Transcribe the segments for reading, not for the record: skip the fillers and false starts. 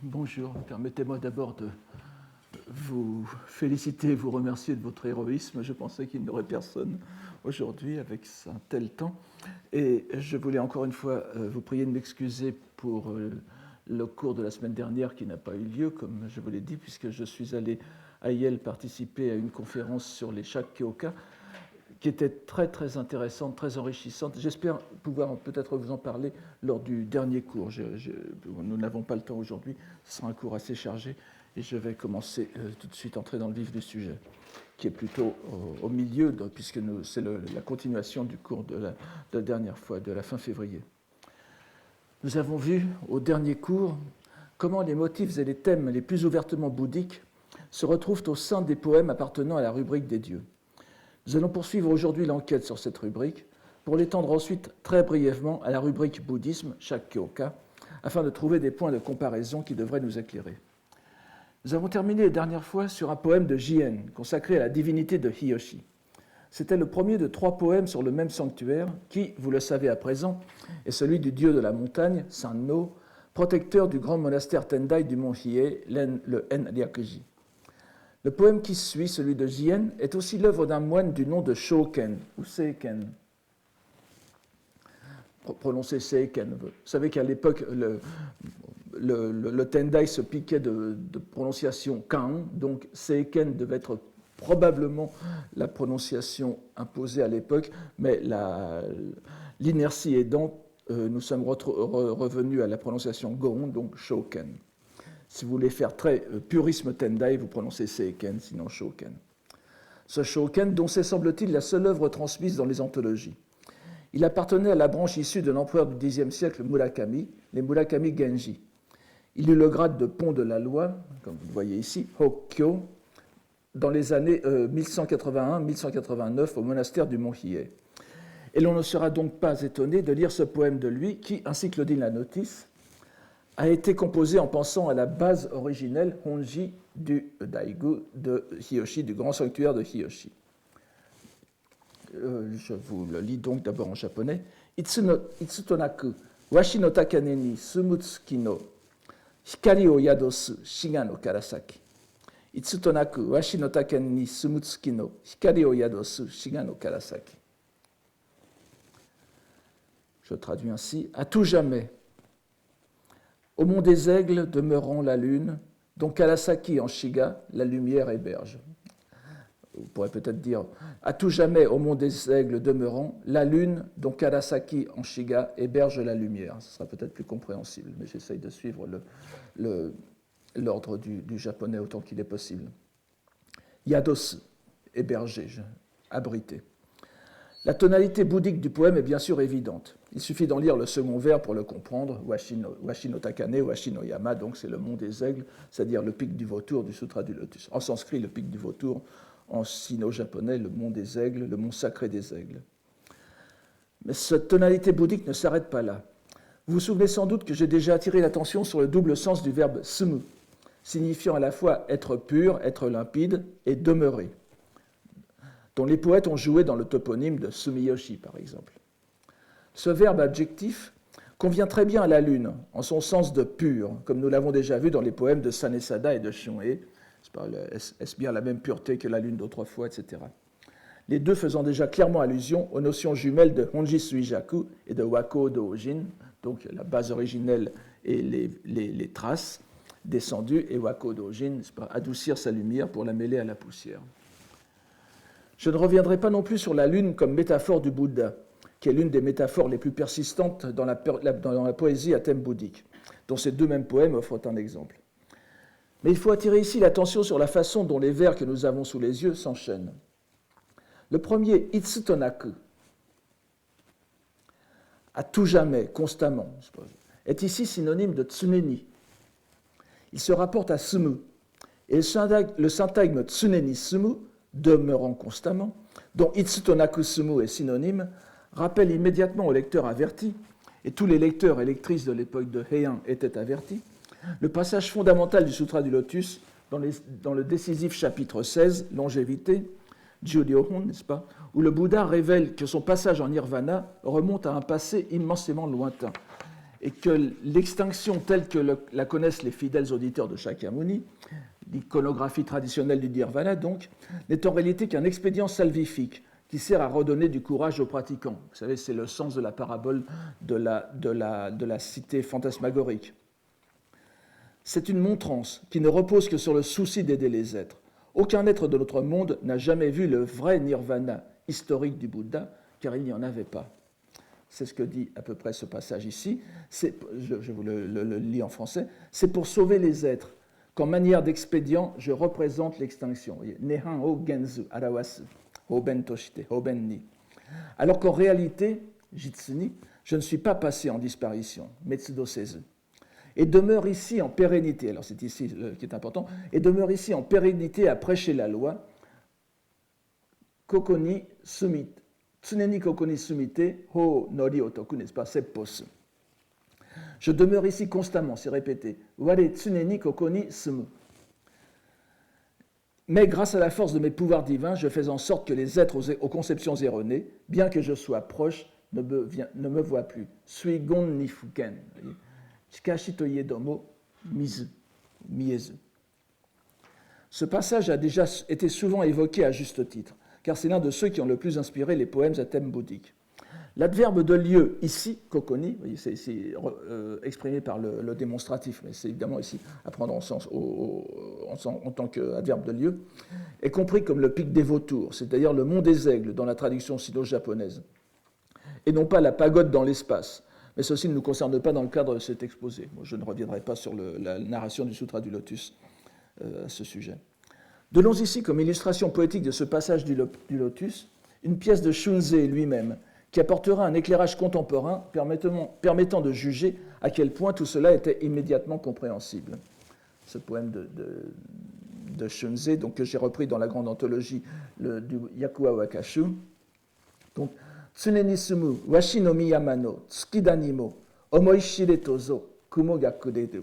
Bonjour, permettez-moi d'abord de vous féliciter et vous remercier de votre héroïsme. Je pensais qu'il n'y aurait personne aujourd'hui avec un tel temps. Et je voulais encore une fois vous prier de m'excuser pour le cours de la semaine dernière qui n'a pas eu lieu, comme je vous l'ai dit, puisque je suis allé à Yale participer à une conférence sur les Shakkyoka, qui était très très intéressante, très enrichissante. J'espère pouvoir peut-être vous en parler lors du dernier cours. Nous n'avons pas le temps aujourd'hui, ce sera un cours assez chargé, et je vais commencer tout de suite, entrer dans le vif du sujet, qui est plutôt au milieu, puisque c'est la continuation du cours de la dernière fois, de la fin février. Nous avons vu au dernier cours comment les motifs et les thèmes les plus ouvertement bouddhiques se retrouvent au sein des poèmes appartenant à la rubrique des dieux. Nous allons poursuivre aujourd'hui l'enquête sur cette rubrique pour l'étendre ensuite très brièvement à la rubrique bouddhisme, Shakkyoka, afin de trouver des points de comparaison qui devraient nous éclairer. Nous avons terminé la dernière fois sur un poème de Jien consacré à la divinité de Hiyoshi. C'était le premier de 3 poèmes sur le même sanctuaire qui, vous le savez à présent, est celui du dieu de la montagne, Sanno, protecteur du grand monastère Tendai du mont Hiei, le En-Ryakuji. Le poème qui suit, celui de Jien, est aussi l'œuvre d'un moine du nom de Shoken, ou Seiken. Prononcé Seiken. Vous savez qu'à l'époque, le Tendai se piquait de prononciation Kan, donc Seiken devait être probablement la prononciation imposée à l'époque, mais l'inertie aidant, nous sommes revenus à la prononciation Gon, donc Shoken. Si vous voulez faire très purisme Tendai, vous prononcez Seiken, sinon Shoken. Ce Shoken, dont c'est semble-t-il la seule œuvre transmise dans les anthologies. Il appartenait à la branche issue de l'empereur du Xe siècle Murakami, les Murakami Genji. Il eut le grade de pont de la loi, comme vous le voyez ici, Hokkyo, dans les années 1181-1189 au monastère du mont Hiei. Et l'on ne sera donc pas étonné de lire ce poème de lui qui, ainsi que le dit la notice, a été composé en pensant à la base originelle Honji du Daigu de Hiyoshi, du grand sanctuaire de Hiyoshi. Je vous le lis donc d'abord en japonais. Itsutonaku, washi no takane ni sumutsuki no hikari o yadosu shiga no karasaki. Itsutonaku, washi no takane ni sumutsuki no hikari o yadosu shiga no karasaki. Je traduis ainsi. À tout jamais, au mont des aigles demeurant la lune, dont Karasaki en Shiga, la lumière héberge. Vous pourrez peut-être dire, à tout jamais au mont des aigles demeurant, la lune, dont Karasaki en Shiga, héberge la lumière. Ce sera peut-être plus compréhensible, mais j'essaye de suivre l'ordre du japonais autant qu'il est possible. Yados, héberger, abriter. La tonalité bouddhique du poème est bien sûr évidente. Il suffit d'en lire le second vers pour le comprendre. Washi no Takane, Washi no Yama, donc c'est le mont des aigles, c'est-à-dire le pic du vautour du Sutra du Lotus. En sanskrit, le pic du vautour, en sino-japonais, le mont des aigles, le mont sacré des aigles. Mais cette tonalité bouddhique ne s'arrête pas là. Vous vous souvenez sans doute que j'ai déjà attiré l'attention sur le double sens du verbe sumu, signifiant à la fois être pur, être limpide et demeurer, dont les poètes ont joué dans le toponyme de Sumiyoshi, par exemple. Ce verbe adjectif convient très bien à la lune, en son sens de pur, comme nous l'avons déjà vu dans les poèmes de Sanesada et de Shunhei. Est-ce bien la même pureté que la lune d'autrefois, etc. Les deux faisant déjà clairement allusion aux notions jumelles de Honji Suijaku et de Wako Dojin, donc la base originelle et les traces descendues, et Wako Dojin, adoucir sa lumière pour la mêler à la poussière. Je ne reviendrai pas non plus sur la lune comme métaphore du Bouddha, qui est l'une des métaphores les plus persistantes dans la poésie à thème bouddhique, dont ces deux mêmes poèmes offrent un exemple. Mais il faut attirer ici l'attention sur la façon dont les vers que nous avons sous les yeux s'enchaînent. Le premier, Itsutonaku, à tout jamais, constamment, est ici synonyme de tsuneni. Il se rapporte à sumu, et le syntagme tsuneni sumu, demeurant constamment, dont Itsutonaku sumu est synonyme, rappelle immédiatement aux lecteurs avertis, et tous les lecteurs et lectrices de l'époque de Heian étaient avertis, le passage fondamental du Sutra du Lotus dans le décisif chapitre 16, Longévité, Juryohon, n'est-ce pas, où le Bouddha révèle que son passage en nirvana remonte à un passé immensément lointain et que l'extinction telle que la connaissent les fidèles auditeurs de Shakyamuni, l'iconographie traditionnelle du Nirvana donc, n'est en réalité qu'un expédient salvifique qui sert à redonner du courage aux pratiquants. Vous savez, c'est le sens de la parabole de la cité fantasmagorique. C'est une montrance qui ne repose que sur le souci d'aider les êtres. Aucun être de notre monde n'a jamais vu le vrai Nirvana historique du Bouddha, car il n'y en avait pas. C'est ce que dit à peu près ce passage ici. Je vous le lis en français. C'est pour sauver les êtres qu'en manière d'expédient, je représente l'extinction. Nehan o genzu arawasu, hoben toshite, hoben ni. Alors qu'en réalité, jitsuni, je ne suis pas passé en disparition, metsudo sezu, et demeure ici en pérennité. Alors c'est ici qui est important. Et demeure ici en pérennité à prêcher la loi. Kokoni sumite. Tsuneni kokoni sumite, ho nori otoku, n'est-ce pas, seppos. Je demeure ici constamment, c'est répété. Ware tsuneni kokoni sumu. Mais grâce à la force de mes pouvoirs divins, je fais en sorte que les êtres aux conceptions erronées, bien que je sois proche, ne me voient plus. Sui gon ni fuken. Chikashi to iedomo mizu, miezu. Ce passage a déjà été souvent évoqué à juste titre, car c'est l'un de ceux qui ont le plus inspiré les poèmes à thème bouddhique. L'adverbe de lieu, ici, kokoni, c'est ici exprimé par le démonstratif, mais c'est évidemment ici à prendre en tant qu'adverbe de lieu, est compris comme le pic des vautours, c'est-à-dire le mont des aigles dans la traduction sino-japonaise, et non pas la pagode dans l'espace. Mais ceci ne nous concerne pas dans le cadre de cet exposé. Moi, je ne reviendrai pas sur la narration du Sutra du Lotus à ce sujet. Donnons ici comme illustration poétique de ce passage du Lotus une pièce de Shunzei lui-même, qui apportera un éclairage contemporain permettant de juger à quel point tout cela était immédiatement compréhensible. Ce poème de Shunzei, donc, que j'ai repris dans la grande anthologie du Yakuwa Wakashu. Donc, Tsuneni sumu washi no miyama no tsukida ni mo omoi shire tozo kumo ga kurekeru.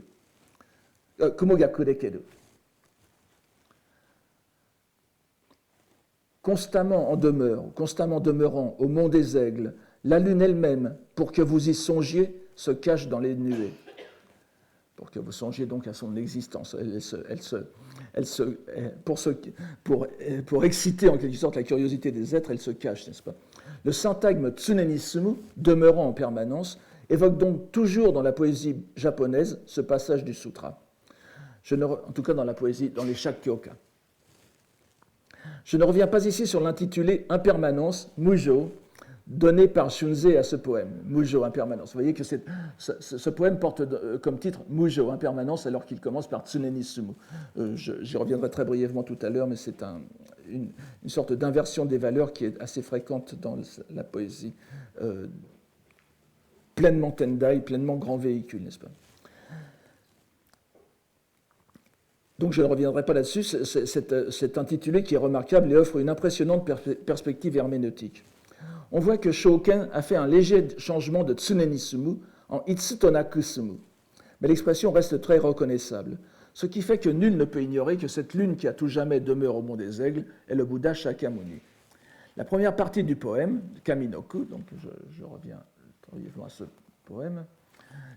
Constamment demeurant au mont des aigles, la lune elle-même, pour que vous y songiez, se cache dans les nuées. Pour que vous songiez donc à son existence. Pour exciter en quelque sorte la curiosité des êtres, elle se cache, n'est-ce pas? Le syntagme tsuneni sumu, demeurant en permanence, évoque donc toujours dans la poésie japonaise ce passage du sutra. En tout cas dans la poésie, dans les Shakkyoka. Je ne reviens pas ici sur l'intitulé Impermanence, Mujo, donné par Shunzei à ce poème. Mujo, Impermanence. Vous voyez que ce poème porte comme titre Mujo, Impermanence, alors qu'il commence par Tsuneni Sumu. J'y reviendrai très brièvement tout à l'heure, mais c'est une sorte d'inversion des valeurs qui est assez fréquente dans la poésie pleinement Tendai, pleinement grand véhicule, n'est-ce pas? Donc je ne reviendrai pas là-dessus, c'est intitulé qui est remarquable et offre une impressionnante perspective herméneutique. On voit que Shoken a fait un léger changement de Tsuneni Sumu en Itsutonaku Sumu, mais l'expression reste très reconnaissable, ce qui fait que nul ne peut ignorer que cette lune qui à tout jamais demeure au mont des aigles est le Bouddha Shakyamuni. La première partie du poème, Kaminoku, donc je reviens brièvement à ce poème,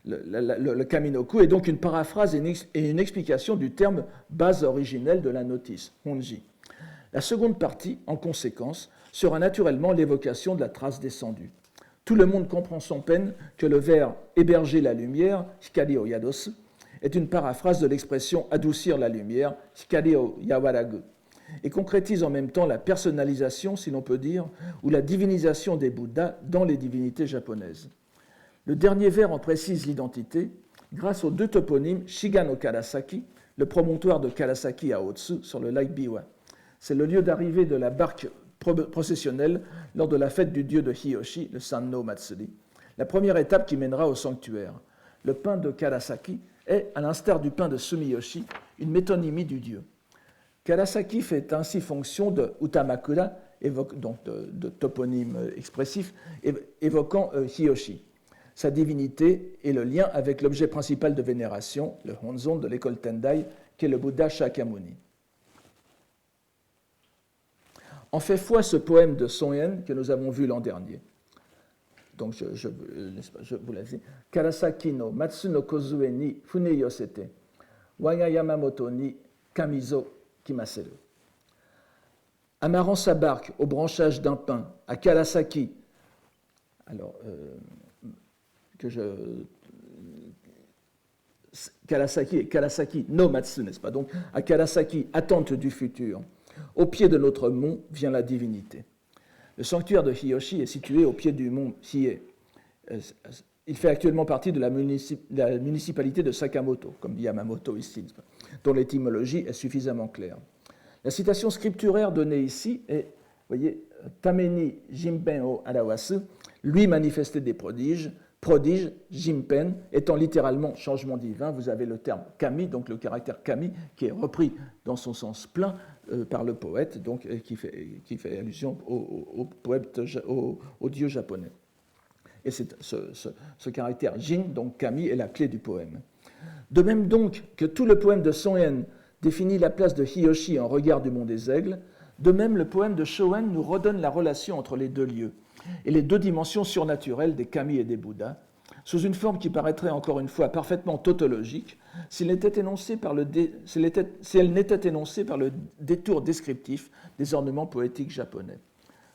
le Kaminoku est donc une paraphrase et une explication du terme base originelle de la notice, Honji. La seconde partie, en conséquence, sera naturellement l'évocation de la trace descendue. Tout le monde comprend sans peine que le vers « héberger la lumière » Hikari o yadosu est une paraphrase de l'expression « adoucir la lumière » Hikari o yawaragu et concrétise en même temps la personnalisation, si l'on peut dire, ou la divinisation des Bouddhas dans les divinités japonaises. Le dernier vers en précise l'identité grâce aux deux toponymes Shiga no Karasaki, le promontoire de Karasaki à Otsu sur le lac Biwa. C'est le lieu d'arrivée de la barque processionnelle lors de la fête du dieu de Hiyoshi, le Sanno Matsuri, la première étape qui mènera au sanctuaire. Le pain de Karasaki est, à l'instar du pain de Sumiyoshi, une métonymie du dieu. Karasaki fait ainsi fonction de Utamakura, donc de toponyme expressif, évoquant Hiyoshi. Sa divinité est le lien avec l'objet principal de vénération, le Honzon de l'école Tendai, qui est le Bouddha Shakyamuni. En fait foi ce poème de Son Yen que nous avons vu l'an dernier. Donc, je vous l'ai dit. Karasaki no Matsu no Kozue ni Fune Yosete, Waga Yamamoto ni Kamizo Kimaseru. Amarrant sa barque au branchage d'un pin à Karasaki, alors, Karasaki no Matsu, n'est-ce pas? Donc, à Karasaki, attente du futur. Au pied de notre mont vient la divinité. Le sanctuaire de Hiyoshi est situé au pied du mont Hiei. Il fait actuellement partie de la municipalité de Sakamoto, comme dit Yamamoto ici, dont l'étymologie est suffisamment claire. La citation scripturaire donnée ici est, vous voyez, Tameni Jimpen o Arawasu, lui manifester des prodiges, Jimpen étant littéralement changement divin. Vous avez le terme kami, donc le caractère kami, qui est repris dans son sens plein par le poète, donc qui fait allusion au dieu japonais. Et c'est ce caractère jin, donc kami, est la clé du poème. De même donc que tout le poème de Son-en définit la place de Hiyoshi en regard du mont des Aigles, de même le poème de Shoen nous redonne la relation entre les deux lieux et les deux dimensions surnaturelles des kami et des bouddhas, sous une forme qui paraîtrait encore une fois parfaitement tautologique si elle n'était énoncée par le détour descriptif des ornements poétiques japonais.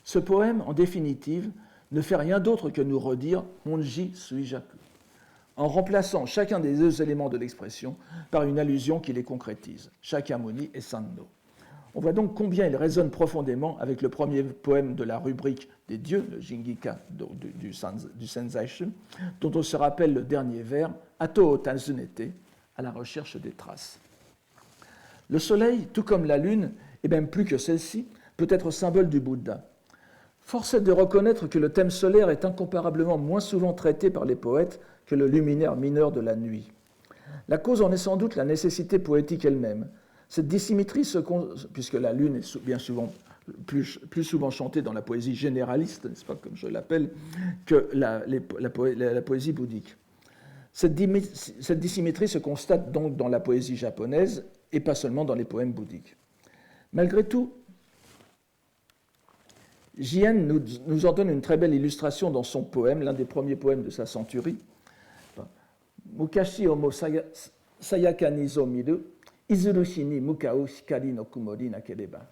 Ce poème, en définitive, ne fait rien d'autre que nous redire « Honji Suijaku », en remplaçant chacun des deux éléments de l'expression par une allusion qui les concrétise, Shakyamuni et Sanno. On voit donc combien il résonne profondément avec le premier poème de la rubrique des dieux, le Jingika du Senzaishu, dont on se rappelle le dernier vers, Ato o Tanzunete, à la recherche des traces. Le soleil, tout comme la lune, et même plus que celle-ci, peut être symbole du Bouddha. Force est de reconnaître que le thème solaire est incomparablement moins souvent traité par les poètes que le luminaire mineur de la nuit. La cause en est sans doute la nécessité poétique elle-même. Cette dissymétrie, puisque la lune est bien souvent plus souvent chantée dans la poésie généraliste, n'est-ce pas, comme je l'appelle, que la poésie bouddhique. Cette dissymétrie se constate donc dans la poésie japonaise et pas seulement dans les poèmes bouddhiques. Malgré tout, Jien nous en donne une très belle illustration dans son poème, l'un des premiers poèmes de sa centurie. Mukashi omo sayaka ni zo miru, izurushi ni mukau hikari no kumori nakereba.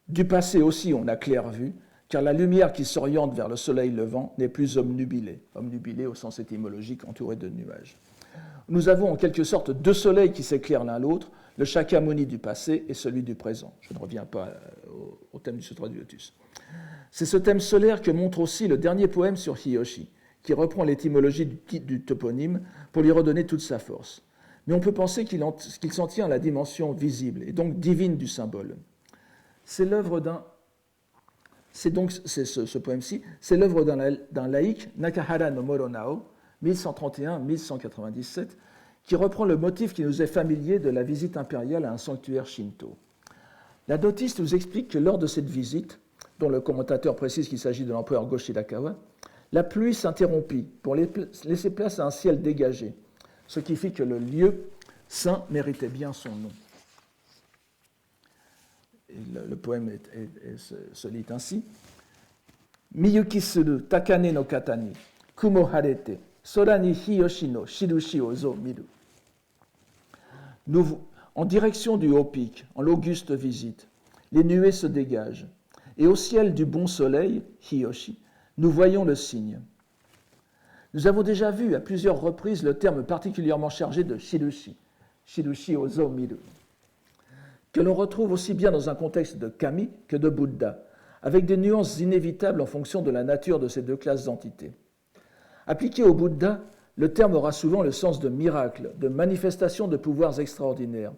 Du passé aussi on a clair vue, car la lumière qui s'oriente vers le soleil levant n'est plus omnubilée au sens étymologique, entourée de nuages. Nous avons en quelque sorte deux soleils qui s'éclairent l'un l'autre, le Shakyamuni du passé et celui du présent. Je ne reviens pas au thème du Sutra du Lotus. C'est ce thème solaire que montre aussi le dernier poème sur Hiyoshi, qui reprend l'étymologie du toponyme pour lui redonner toute sa force. Mais on peut penser qu'il s'en tient à la dimension visible, et donc divine du symbole. C'est l'œuvre ce poème-ci, c'est l'œuvre d'un laïc, Nakahara no Moronao, 1131-1197, qui reprend le motif qui nous est familier de la visite impériale à un sanctuaire shinto. La notice nous explique que lors de cette visite, dont le commentateur précise qu'il s'agit de l'empereur Go-Shirakawa, la pluie s'interrompit pour laisser place à un ciel dégagé, ce qui fit que le lieu saint méritait bien son nom. Et le poème se lit ainsi. Miyuki suru takane no kata ni kumo harete sora ni hiyoshi no shirushi o zo miru. En direction du haut pic, en l'auguste visite, les nuées se dégagent, et au ciel du bon soleil, Hiyoshi, nous voyons le signe. Nous avons déjà vu à plusieurs reprises le terme particulièrement chargé de shirushi, shirushi o zo miru, que l'on retrouve aussi bien dans un contexte de kami que de Bouddha, avec des nuances inévitables en fonction de la nature de ces deux classes d'entités. Appliqué au Bouddha, le terme aura souvent le sens de miracle, de manifestation de pouvoirs extraordinaires,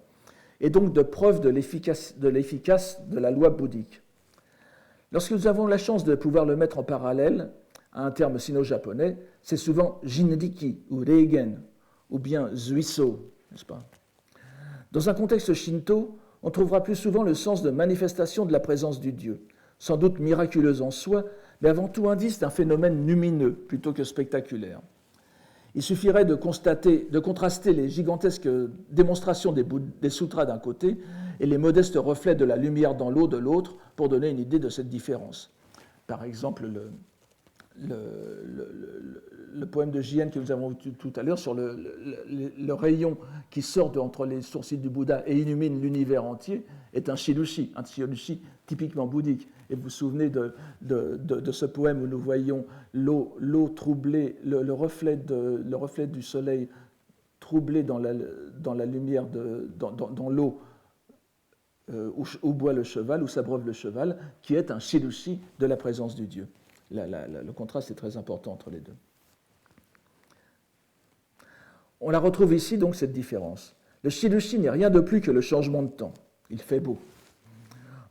et donc de preuve de l'efficace de la loi bouddhique. Lorsque nous avons la chance de pouvoir le mettre en parallèle à un terme sino-japonais, c'est souvent jinriki ou reigen, ou bien zuiso, n'est-ce pas? Dans un contexte shinto, on trouvera plus souvent le sens de manifestation de la présence du Dieu, sans doute miraculeuse en soi, mais avant tout indice d'un phénomène lumineux plutôt que spectaculaire. Il suffirait de contraster les gigantesques démonstrations des sutras d'un côté et les modestes reflets de la lumière dans l'eau de l'autre pour donner une idée de cette différence. Par exemple, le poème de J.N. que nous avons vu tout à l'heure sur le rayon qui sort entre les sourcils du Bouddha et illumine l'univers entier est un shirushi typiquement bouddhique. Et vous vous souvenez de ce poème où nous voyons l'eau troublée, le reflet du soleil troublé dans la lumière, dans l'eau où boit le cheval, où s'abreuve le cheval, qui est un shirushi de la présence du Dieu. Le contraste est très important entre les deux. On la retrouve ici, donc, cette différence. Le shirushi n'est rien de plus que le changement de temps. Il fait beau.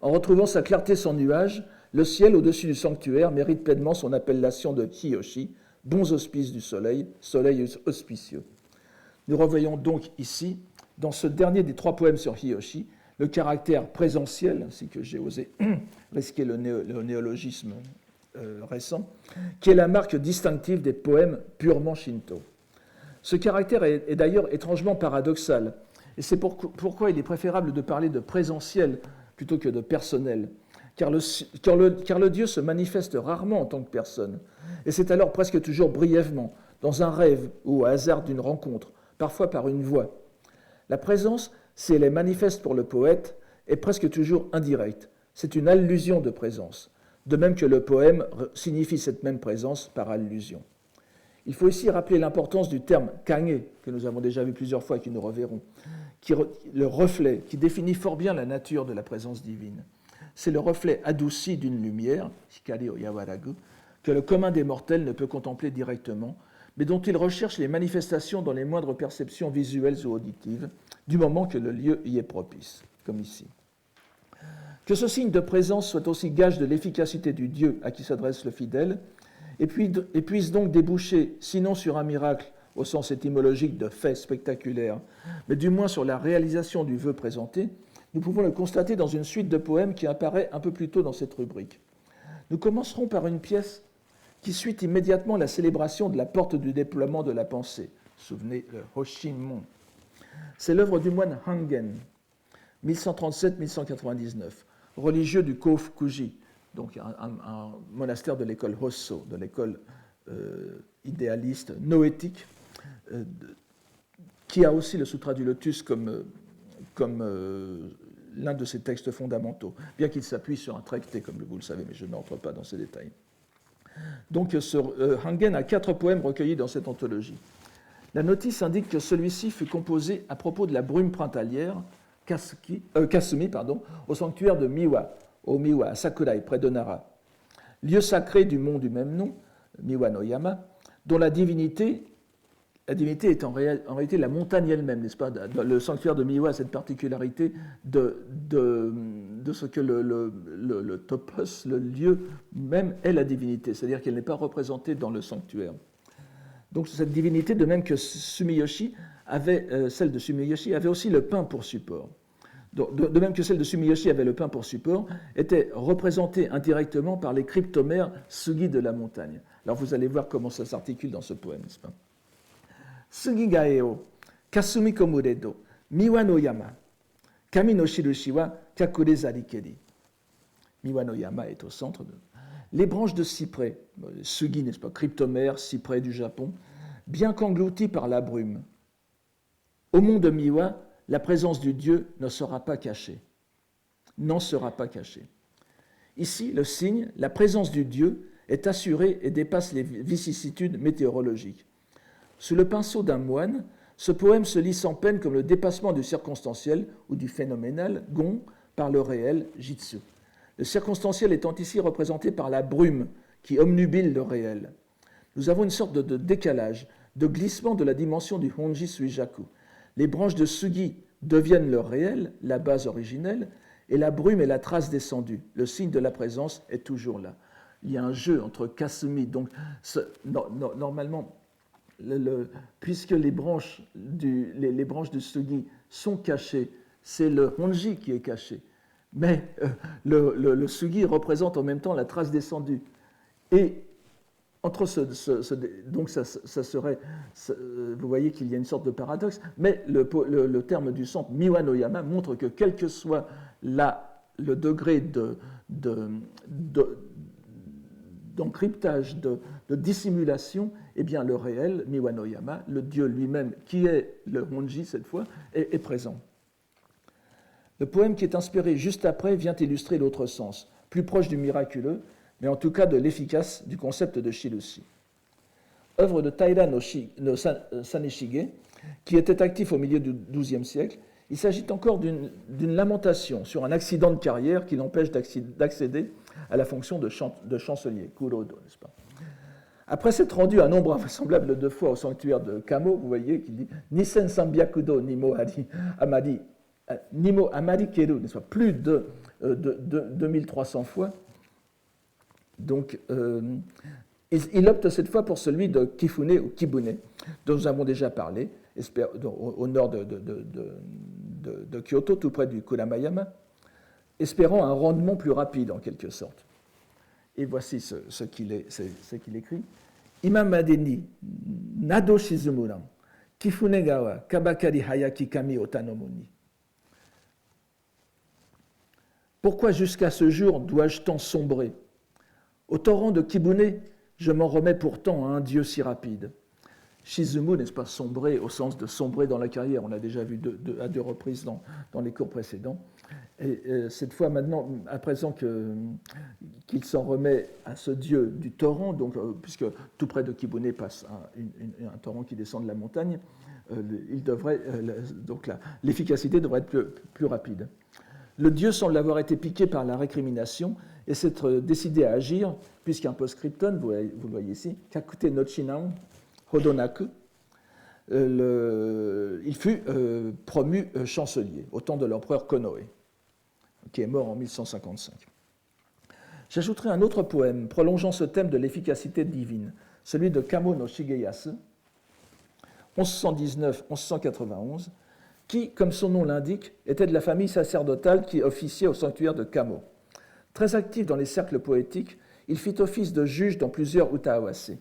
En retrouvant sa clarté sans nuage, le ciel au-dessus du sanctuaire mérite pleinement son appellation de Hiyoshi, bons auspices du soleil, soleil auspicieux. Nous revoyons donc ici, dans ce dernier des 3 poèmes sur Hiyoshi, le caractère présentiel, ainsi que j'ai osé risquer le néologisme récent, qui est la marque distinctive des poèmes purement shinto. Ce caractère est d'ailleurs étrangement paradoxal, et c'est pourquoi il est préférable de parler de présentiel plutôt que de personnel, car le Dieu se manifeste rarement en tant que personne, et c'est alors presque toujours brièvement, dans un rêve ou au hasard d'une rencontre, parfois par une voix. La présence, si elle est manifeste pour le poète, est presque toujours indirecte. C'est une allusion de présence, de même que le poème signifie cette même présence par allusion. Il faut ici rappeler l'importance du terme « kage » que nous avons déjà vu plusieurs fois et que nous reverrons, le reflet, qui définit fort bien la nature de la présence divine. C'est le reflet adouci d'une lumière, hikari o yawaragu, que le commun des mortels ne peut contempler directement, mais dont il recherche les manifestations dans les moindres perceptions visuelles ou auditives, du moment que le lieu y est propice, comme ici. Que ce signe de présence soit aussi gage de l'efficacité du Dieu à qui s'adresse le fidèle, et puisse donc déboucher, sinon sur un miracle, au sens étymologique de fait spectaculaire, mais du moins sur la réalisation du vœu présenté, nous pouvons le constater dans une suite de poèmes qui apparaît un peu plus tôt dans cette rubrique. Nous commencerons par une pièce qui suit immédiatement la célébration de la porte du déploiement de la pensée. Souvenez le Hoshinmon. C'est l'œuvre du moine Hangen, 1137-1199, religieux du Kofukuji, donc un monastère de l'école Hosso, de l'école idéaliste, noétique, qui a aussi le Sutra du Lotus comme l'un de ses textes fondamentaux, bien qu'il s'appuie sur un tracté, comme vous le savez, mais je n'entre pas dans ces détails. Donc, Hangen a 4 poèmes recueillis dans cette anthologie. La notice indique que celui-ci fut composé à propos de la brume printalière, Kasumi, au sanctuaire de Miwa, au Miwa, à Sakurai, près de Nara, lieu sacré du mont du même nom, Miwa no Yama, dont la divinité est en réalité la montagne elle-même, n'est-ce pas? Le sanctuaire de Miwa a cette particularité de ce que le topos, le lieu même, est la divinité, c'est-à-dire qu'elle n'est pas représentée dans le sanctuaire. Donc cette divinité, de même que celle de Sumiyoshi, avait aussi le pain pour support. De même que celle de Sumiyoshi avait le pain pour support, était représentée indirectement par les cryptomères Sugi de la montagne. Alors vous allez voir comment ça s'articule dans ce poème, n'est-ce pas? Sugi gae o kasumi komuredo miwa no yama kami no shirushi wa kakure zarikeri. Miwa no yama est au centre de... Les branches de cyprès, Sugi, n'est-ce pas, cryptomères, cyprès du Japon, bien qu'engloutis par la brume. Au mont de Miwa, la présence du Dieu n'en sera pas cachée. Ici, le signe, la présence du Dieu, est assurée et dépasse les vicissitudes météorologiques. Sous le pinceau d'un moine, ce poème se lit sans peine comme le dépassement du circonstanciel ou du phénoménal, gon, par le réel, jitsu. Le circonstanciel étant ici représenté par la brume qui omnubile le réel. Nous avons une sorte de décalage, de glissement de la dimension du Honji Suijaku. Les branches de Sugi deviennent le réel, la base originelle, et la brume est la trace descendue. Le signe de la présence est toujours là. Il y a un jeu entre Kasumi. Donc, normalement, puisque les branches de Sugi sont cachées, c'est le Honji qui est caché. Mais le Sugi représente en même temps la trace descendue. Et entre donc ça serait, vous voyez qu'il y a une sorte de paradoxe, mais le terme du centre, Miwa no Yama, montre que quel que soit le degré d'encryptage, de dissimulation, eh bien le réel, Miwanoyama, le Dieu lui-même, qui est le Honji cette fois, est présent. Le poème qui est inspiré juste après vient illustrer l'autre sens, plus proche du miraculeux, mais en tout cas de l'efficace du concept de Shirushi. Œuvre de Taira no Saneshige, qui était actif au milieu du XIIe siècle, il s'agit encore d'une lamentation sur un accident de carrière qui l'empêche d'accéder à la fonction de chancelier, Kurodo, n'est-ce pas ? Après s'être rendu un nombre invraisemblable de fois au sanctuaire de Kamo, vous voyez qu'il dit Nisen Sambyakudo Nimo Amari Keru, n'est-ce pas ? Plus de 2300 fois. Donc, il opte cette fois pour celui de Kifune ou Kibune, dont nous avons déjà parlé, au nord de Kyoto, tout près du Kuramayama, espérant un rendement plus rapide en quelque sorte. Et voici ce qu'il écrit. Imamadeni nado shizumuran, Kifune gawa kabakari hayaki kami otanomoni. Pourquoi jusqu'à ce jour dois-je tant sombrer ? Au torrent de Kibune, je m'en remets pourtant à un Dieu si rapide. Shizumu, n'est-ce pas, sombrer au sens de sombrer dans la carrière, on l'a déjà vu à deux reprises dans les cours précédents. Et cette fois maintenant, à présent qu'il s'en remet à ce Dieu du torrent, donc, puisque tout près de Kibune passe un torrent qui descend de la montagne, l'efficacité devrait être plus rapide. Le Dieu semble avoir été piqué par la récrimination et s'être décidé à agir, puisqu'un post-scriptum, vous le voyez ici, Kakute no Chinao Hodonaku, il fut promu chancelier au temps de l'empereur Konoe, qui est mort en 1155. J'ajouterai un autre poème prolongeant ce thème de l'efficacité divine, celui de Kamo no Shigeyasu, 1119-1191, qui, comme son nom l'indique, était de la famille sacerdotale qui officiait au sanctuaire de Kamo. Très actif dans les cercles poétiques, il fit office de juge dans plusieurs utaawase.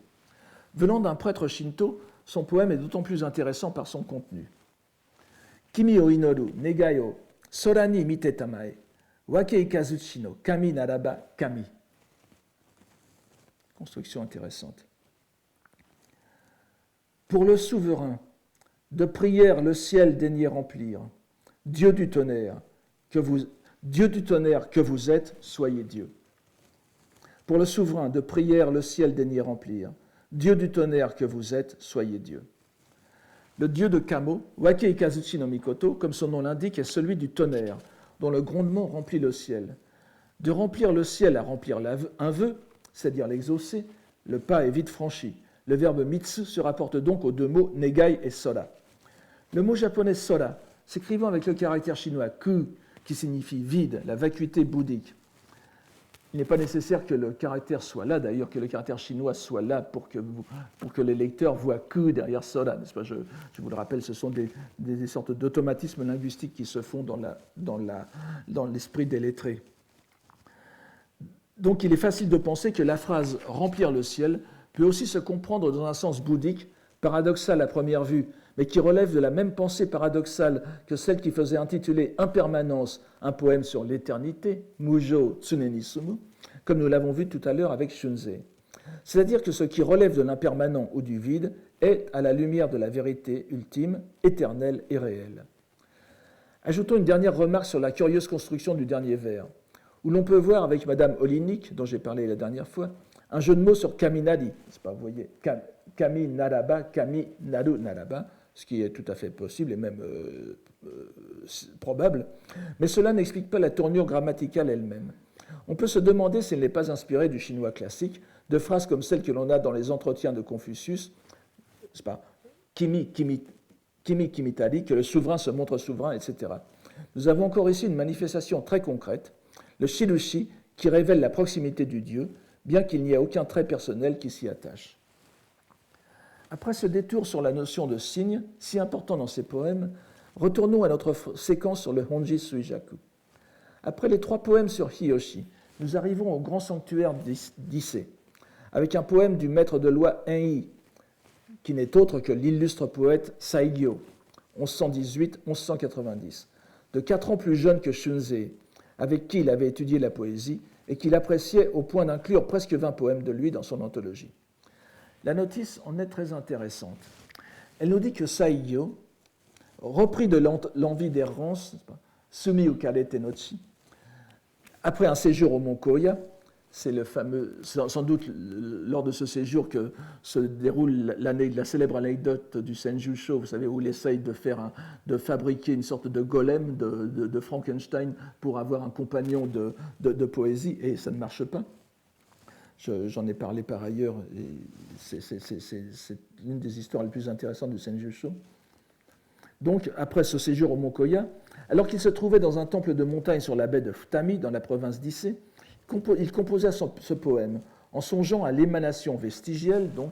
Venant d'un prêtre shinto, son poème est d'autant plus intéressant par son contenu. Kimi o inoru negai o sora ni mite tamae, wake ikazuchi no kami naraba kami. Construction intéressante. Pour le souverain, de prières le ciel daignez remplir. Dieu du tonnerre, que vous êtes, soyez Dieu. Pour le souverain, de prières le ciel daignez remplir. Dieu du tonnerre que vous êtes, soyez Dieu. Le dieu de Kamo, Wake Ikazuchi no Mikoto, comme son nom l'indique, est celui du tonnerre, dont le grondement remplit le ciel. De remplir le ciel à remplir un vœu, c'est-à-dire l'exaucer, le pas est vite franchi. Le verbe mitsu se rapporte donc aux deux mots negai et sora. Le mot japonais sora, s'écrivant avec le caractère chinois ku, qui signifie vide, la vacuité bouddhique. Il n'est pas nécessaire que le caractère soit là, d'ailleurs, que le caractère chinois soit là pour que les lecteurs voient ku derrière sora, n'est-ce pas ? Je vous le rappelle, ce sont des sortes d'automatismes linguistiques qui se font dans l'esprit des lettrés. Donc il est facile de penser que la phrase « remplir le ciel » peut aussi se comprendre dans un sens bouddhique, paradoxal à première vue, mais qui relève de la même pensée paradoxale que celle qui faisait intituler Impermanence un poème sur l'éternité, Mujo Tsunenisumu, comme nous l'avons vu tout à l'heure avec Shunzei. C'est-à-dire que ce qui relève de l'impermanent ou du vide est à la lumière de la vérité ultime, éternelle et réelle. Ajoutons une dernière remarque sur la curieuse construction du dernier vers, où l'on peut voir avec Madame Olinik, dont j'ai parlé la dernière fois, un jeu de mots sur Kaminari, n'est-ce pas, vous voyez, Kami Naraba, Kami Naru Naraba, ce qui est tout à fait possible et même probable, mais cela n'explique pas la tournure grammaticale elle-même. On peut se demander s'il n'est pas inspiré du chinois classique, de phrases comme celles que l'on a dans les entretiens de Confucius, n'est-ce pas, Kimi Kimitari, que le souverain se montre souverain, etc. Nous avons encore ici une manifestation très concrète, le shirushi, qui révèle la proximité du Dieu, bien qu'il n'y ait aucun trait personnel qui s'y attache. Après ce détour sur la notion de signe, si important dans ces poèmes, retournons à notre séquence sur le Honji Suijaku. Après les 3 poèmes sur Hiyoshi, nous arrivons au grand sanctuaire d'Issei, avec un poème du maître de loi En'i, qui n'est autre que l'illustre poète Saigyo, 1118-1190, de 4 ans plus jeune que Shunzei, avec qui il avait étudié la poésie, et qu'il appréciait au point d'inclure presque 20 poèmes de lui dans son anthologie. La notice en est très intéressante. Elle nous dit que Saigyo, repris de l'envie d'errance, Sumi Ukare Tenochi, après un séjour au mont Koya, c'est le fameux, sans doute lors de ce séjour que se déroule la célèbre anecdote du Senjusho, vous savez, où il essaye de fabriquer une sorte de golem de Frankenstein pour avoir un compagnon de poésie, et ça ne marche pas. J'en ai parlé par ailleurs, et c'est l'une des histoires les plus intéressantes du Senjusho. Donc, après ce séjour au mont Koya, alors qu'il se trouvait dans un temple de montagne sur la baie de Futami, dans la province d'Issé, il composa ce poème en songeant à l'émanation vestigielle, donc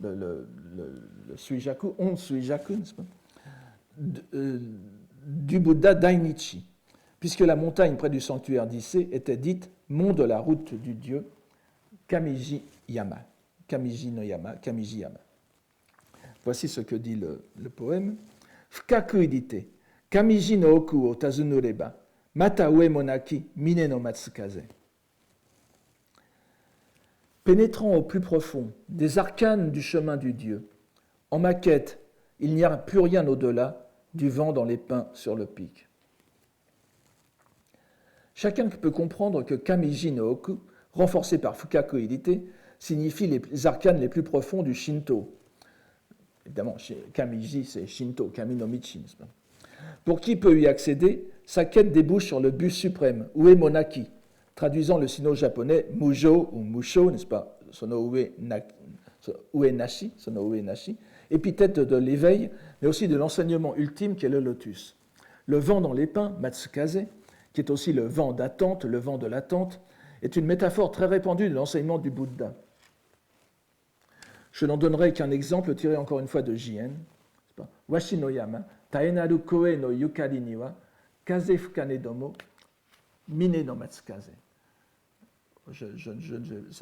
le Suijaku, on Suijaku, n'est-ce pas, du Bouddha Dainichi, puisque la montagne près du sanctuaire d'Issé était dite mont de la route du dieu Kamiji Yama. Kamiji no Yama, Kamiji Yama. Voici ce que dit le poème. Fukaku idite, Kamiji no oku o tazunureba, mata ue monaki, mine no matsukaze. Pénétrant au plus profond des arcanes du chemin du Dieu, en ma quête, il n'y a plus rien au-delà du vent dans les pins sur le pic. Chacun peut comprendre que Kamiji no oku, renforcé par Fukaku idite, signifie les arcanes les plus profonds du Shinto. Évidemment, Kamiji, c'est Shinto, Kami no Michi, n'est-ce pas? Pour qui peut y accéder, sa quête débouche sur le but suprême, Ue Monaki, traduisant le sino-japonais Mujo ou Musho, n'est-ce pas, sono Ue Nashi, épithète de l'éveil, mais aussi de l'enseignement ultime qu'est le lotus. Le vent dans les pins, Matsukaze, qui est aussi le vent d'attente, le vent de l'attente, est une métaphore très répandue de l'enseignement du Bouddha. Je n'en donnerai qu'un exemple tiré encore une fois de Jien. Washi no yama, taenaru koe no yukari ni wa, kaze fukane domo, mine no matsukaze. Ça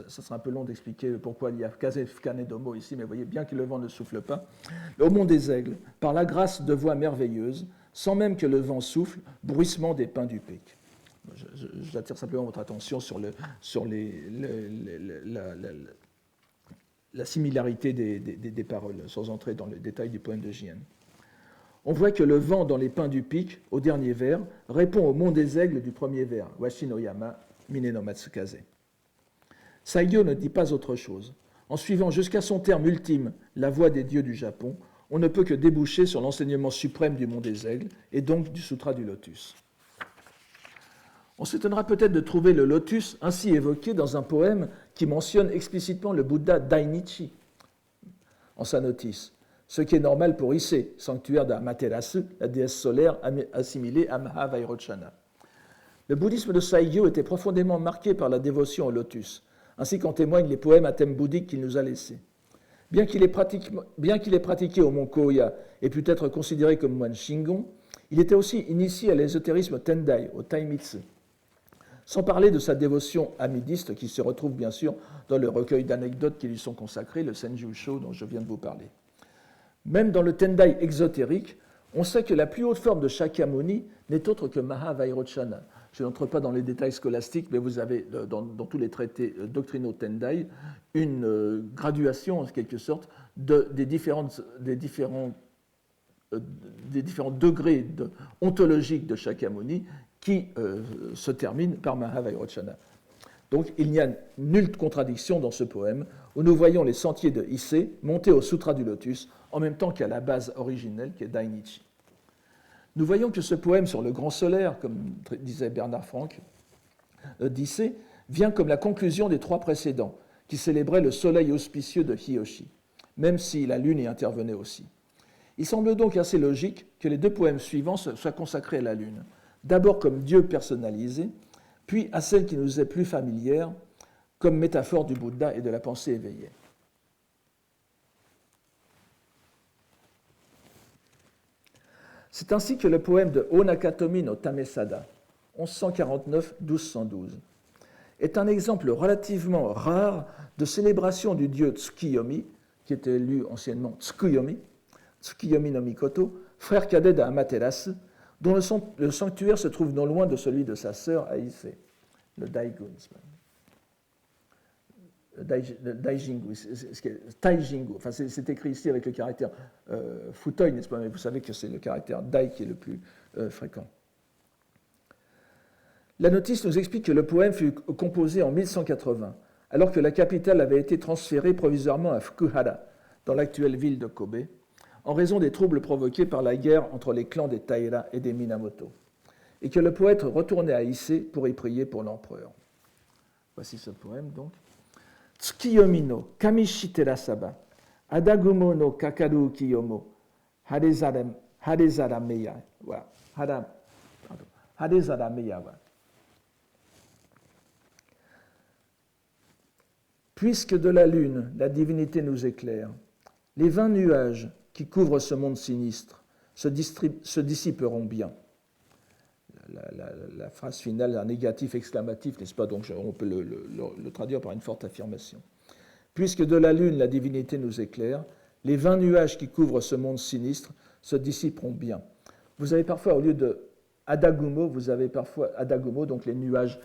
sera un peu long d'expliquer pourquoi il y a kaze fukane domo ici, mais vous voyez bien que le vent ne souffle pas. Au mont des Aigles, par la grâce de voix merveilleuses, sans même que le vent souffle, bruissement des pins du pic. J'attire simplement votre attention sur la similarité des paroles, sans entrer dans les détails du poème de Jien. On voit que le vent dans les pins du pic, au dernier vers, répond au mont des Aigles du premier vers, Washi no yama, mine no matsukaze. Saigyo ne dit pas autre chose. En suivant jusqu'à son terme ultime la voie des dieux du Japon, on ne peut que déboucher sur l'enseignement suprême du mont des Aigles, et donc du Sutra du Lotus. On s'étonnera peut-être de trouver le lotus ainsi évoqué dans un poème qui mentionne explicitement le Bouddha Dainichi en sa notice, ce qui est normal pour Issé, sanctuaire d'Amaterasu, la déesse solaire assimilée à Mahavairochana. Le bouddhisme de Saigyo était profondément marqué par la dévotion au lotus, ainsi qu'en témoignent les poèmes à thème bouddhique qu'il nous a laissés. Bien qu'il ait pratiqué au mont Koya et pu être considéré comme moine Shingon, il était aussi initié à l'ésotérisme Tendai, au Taimitsu. Sans parler de sa dévotion amidiste qui se retrouve bien sûr dans le recueil d'anecdotes qui lui sont consacrées, le Senjusho dont je viens de vous parler. Même dans le Tendai exotérique, on sait que la plus haute forme de Shakyamuni n'est autre que Mahavairochana. Je n'entre pas dans les détails scolastiques, mais vous avez dans tous les traités doctrinaux Tendai une graduation en quelque sorte des différents degrés ontologiques de Shakyamuni qui se termine par Mahavairochana. Donc il n'y a nulle contradiction dans ce poème où nous voyons les sentiers de Issé monter au Sutra du Lotus en même temps qu'à la base originelle qui est Dainichi. Nous voyons que ce poème sur le grand solaire, comme disait Bernard Franck, d'Issé, vient comme la conclusion des trois précédents qui célébraient le soleil auspicieux de Hiyoshi, même si la lune y intervenait aussi. Il semble donc assez logique que les deux poèmes suivants soient consacrés à la lune, d'abord comme Dieu personnalisé, puis à celle qui nous est plus familière, comme métaphore du Bouddha et de la pensée éveillée. C'est ainsi que le poème de Onakatomi no Tamesada, 1149-1212, est un exemple relativement rare de célébration du dieu Tsukiyomi, qui était lu anciennement Tsukuyomi, Tsukiyomi no Mikoto, frère cadet d'Amaterasu, dont le sanctuaire se trouve non loin de celui de sa sœur à Issé. le Daigo, n'est-ce pas? Le Daijingu, Taijingu, enfin c'est écrit ici avec le caractère futoi, n'est-ce pas? Mais vous savez que c'est le caractère Dai qui est le plus fréquent. La notice nous explique que le poème fut composé en 1180, alors que la capitale avait été transférée provisoirement à Fukuhara, dans l'actuelle ville de Kobe, en raison des troubles provoqués par la guerre entre les clans des Taira et des Minamoto, et que le poète retournait à Ise pour y prier pour l'empereur. Voici ce poème donc. Tsukiyomi no kamishitera saba, adagumo no kakaru ukiyomo, harezara meya. Voilà. Harezara meya. Puisque de la lune, la divinité nous éclaire, les 20 nuages qui couvrent ce monde sinistre se dissiperont bien. La phrase finale, un négatif exclamatif, n'est-ce pas? Donc on peut le traduire par une forte affirmation. Puisque de la lune, la divinité nous éclaire, les 20 nuages qui couvrent ce monde sinistre se dissiperont bien. Vous avez parfois, au lieu de Adagumo, vous avez parfois Adagumo, donc les nuages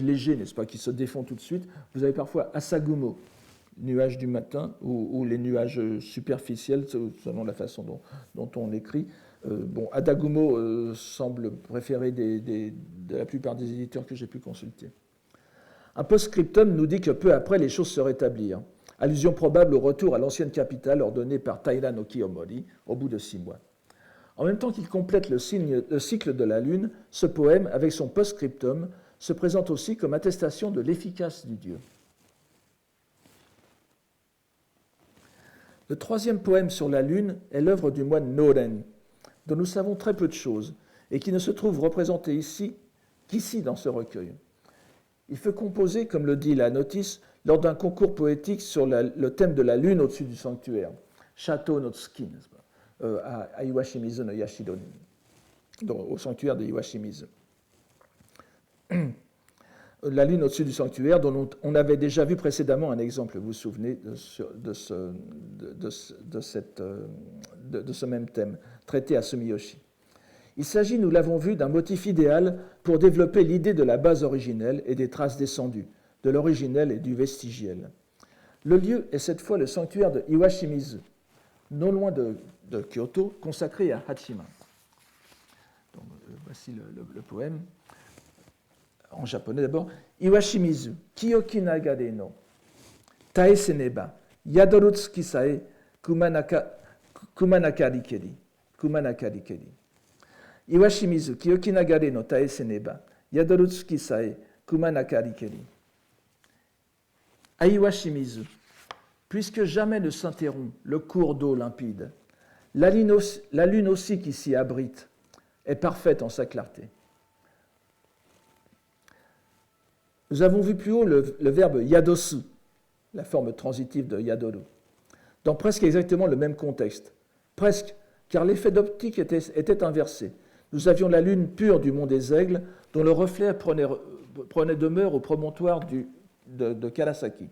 légers, n'est-ce pas, qui se défont tout de suite. Vous avez parfois Asagumo, nuages du matin, ou les nuages superficiels, selon la façon dont on l'écrit. Adagumo semble préféré de la plupart des éditeurs que j'ai pu consulter. Un post-scriptum nous dit que peu après, les choses se rétablirent. Allusion probable au retour à l'ancienne capitale ordonnée par Taira no Kiyomori au bout de 6 mois. En même temps qu'il complète le cycle de la Lune, ce poème, avec son post-scriptum, se présente aussi comme attestation de l'efficace du dieu. Le 3e poème sur la Lune est l'œuvre du moine Noren, dont nous savons très peu de choses et qui ne se trouve représenté qu'ici dans ce recueil. Il fut composé, comme le dit la notice, lors d'un concours poétique sur le thème de la Lune au-dessus du sanctuaire, Château no Tsuki, à Iwashimizu no Yashiro, au sanctuaire de Iwashimizu. La Lune au-dessus du sanctuaire, dont on avait déjà vu précédemment un exemple, vous vous souvenez, de ce même thème, traité à Sumiyoshi. Il s'agit, nous l'avons vu, d'un motif idéal pour développer l'idée de la base originelle et des traces descendues, de l'originel et du vestigiel. Le lieu est cette fois le sanctuaire de Iwashimizu, non loin de Kyoto, consacré à Hachima. Donc, voici le poème. En japonais d'abord. Iwashimizu, kiyoki nagare no taese neba, yadoru tsuki sae kumanakari keri. Iwashimizu, kiyoki nagare no taese neba, yadoru tsuki sae kumanakari keri. À Iwashimizu, puisque jamais ne s'interrompt le cours d'eau limpide, la lune aussi qui s'y abrite est parfaite en sa clarté. Nous avons vu plus haut le verbe yadosu, la forme transitive de yadoru, dans presque exactement le même contexte. Presque, car l'effet d'optique était inversé. Nous avions la lune pure du mont des Aigles, dont le reflet prenait demeure au promontoire de Karasaki.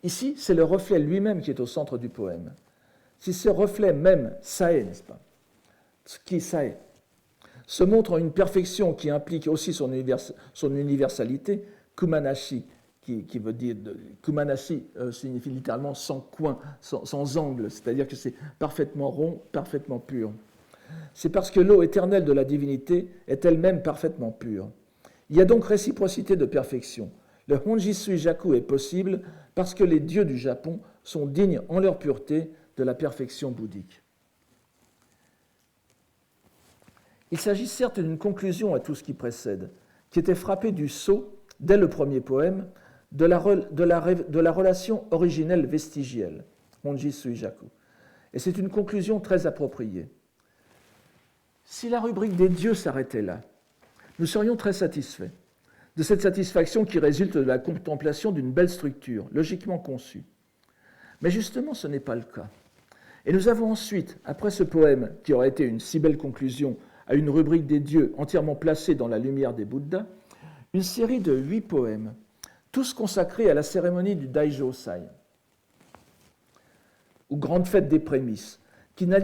Ici, c'est le reflet lui-même qui est au centre du poème. Si ce reflet même, sae, n'est-ce pas, tsuki sae, se montre en une perfection qui implique aussi son universalité, kumanashi, qui veut dire kumanashi signifie littéralement sans coin, sans angle, c'est-à-dire que c'est parfaitement rond, parfaitement pur. C'est parce que l'eau éternelle de la divinité est elle-même parfaitement pure. Il y a donc réciprocité de perfection. Le Honji Suijaku est possible parce que les dieux du Japon sont dignes en leur pureté de la perfection bouddhique. Il s'agit certes d'une conclusion à tout ce qui précède, qui était frappé du sceau, dès le premier poème, de la relation originelle vestigielle, Honji Suijaku. Et c'est une conclusion très appropriée. Si la rubrique des dieux s'arrêtait là, nous serions très satisfaits de cette satisfaction qui résulte de la contemplation d'une belle structure, logiquement conçue. Mais justement, ce n'est pas le cas. Et nous avons ensuite, après ce poème, qui aurait été une si belle conclusion à une rubrique des dieux entièrement placée dans la lumière des Bouddhas, une série de 8 poèmes, tous consacrés à la cérémonie du Daijōsai, ou grande fête des prémices, qui n'a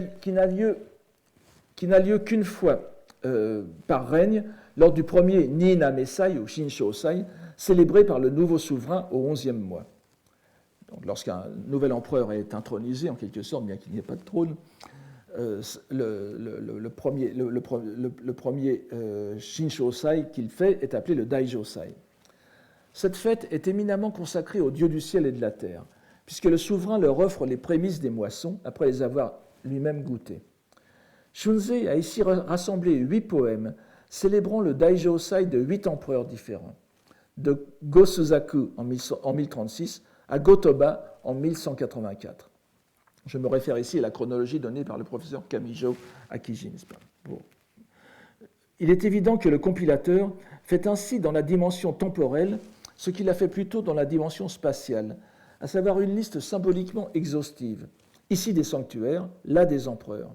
lieu qu'une fois par règne, lors du premier Ni-na-Mesai ou Shinshōsai, célébré par le nouveau souverain au 11e mois. Donc, lorsqu'un nouvel empereur est intronisé, en quelque sorte, bien qu'il n'y ait pas de trône, le premier Shinshōsai qu'il fait est appelé le Daijōsai. Cette fête est éminemment consacrée aux dieux du ciel et de la terre, puisque le souverain leur offre les prémices des moissons après les avoir lui-même goûtées. Shunzei a ici rassemblé 8 poèmes célébrant le Daijōsai de 8 empereurs différents, de Go-Suzaku en 1036 à Go-Toba en 1184. Je me réfère ici à la chronologie donnée par le professeur Kamijo Akiji. Bon. Il est évident que le compilateur fait ainsi dans la dimension temporelle ce qu'il a fait plus tôt dans la dimension spatiale, à savoir une liste symboliquement exhaustive, ici des sanctuaires, là des empereurs.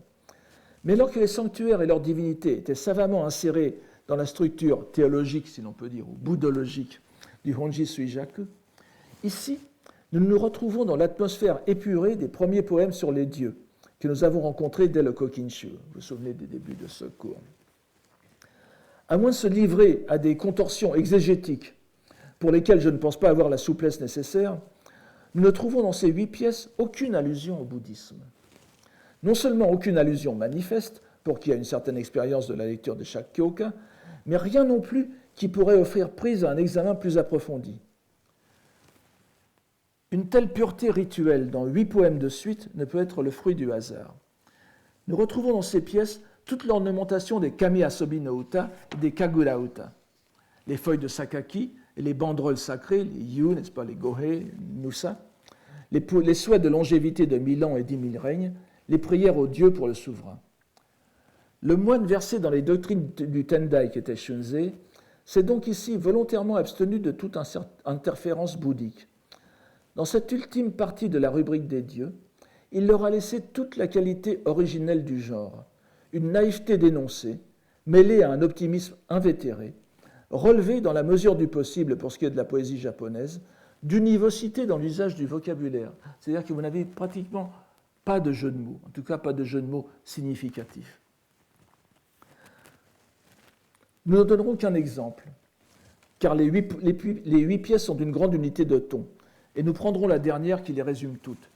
Mais lorsque les sanctuaires et leurs divinités étaient savamment insérés dans la structure théologique, si l'on peut dire, ou bouddhologique du Honji Suijaku, ici, nous nous retrouvons dans l'atmosphère épurée des premiers poèmes sur les dieux que nous avons rencontrés dès le Kokinshu. Vous vous souvenez des débuts de ce cours. À moins de se livrer à des contorsions exégétiques pour lesquelles je ne pense pas avoir la souplesse nécessaire, nous ne trouvons dans ces 8 pièces aucune allusion au bouddhisme. Non seulement aucune allusion manifeste, pour qui a une certaine expérience de la lecture de chaque kyoka, mais rien non plus qui pourrait offrir prise à un examen plus approfondi. Une telle pureté rituelle dans 8 poèmes de suite ne peut être le fruit du hasard. Nous retrouvons dans ces pièces toute l'ornementation des kami asobi no uta et des kagura uta, les feuilles de sakaki et les banderoles sacrées, les yu, n'est-ce pas, les gohei, nusa, les souhaits de longévité de 1000 ans et 10 000 règnes, les prières aux dieux pour le souverain. Le moine versé dans les doctrines du Tendai qui était Shunzei s'est donc ici volontairement abstenu de toute interférence bouddhique. Dans cette ultime partie de la rubrique des dieux, il leur a laissé toute la qualité originelle du genre, une naïveté dénoncée, mêlée à un optimisme invétéré, relevée dans la mesure du possible pour ce qui est de la poésie japonaise, d'univocité dans l'usage du vocabulaire. C'est-à-dire que vous n'avez pratiquement pas de jeu de mots, en tout cas pas de jeu de mots significatif. Nous ne donnerons qu'un exemple, car les 8 pièces sont d'une grande unité de ton, et nous prendrons la dernière qui les résume toutes.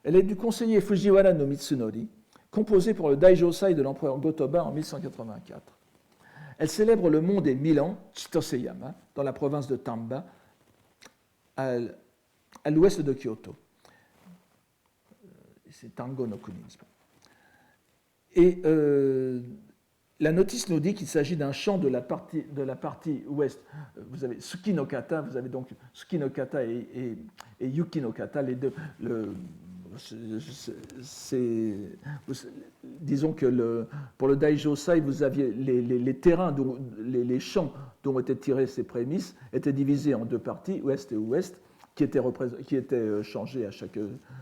Elle est du conseiller Fujiwara no Mitsunori, composée pour le Daijōsai de l'empereur Go-Toba en 1184. Elle célèbre le mont des 1000 ans, Chitoseyama, dans la province de Tamba, à l'ouest de Kyoto. C'est Tango no Kuni. Et la notice nous dit qu'il s'agit d'un chant de la partie ouest. Vous avez Tsuki no Kata, vous avez donc Tsuki no Kata et Yuki no Kata, les deux. Disons que pour le Daijōsai, vous aviez les terrains, les champs dont étaient tirées ces prémices étaient divisés en 2 parties, ouest et ouest, qui étaient changés à chaque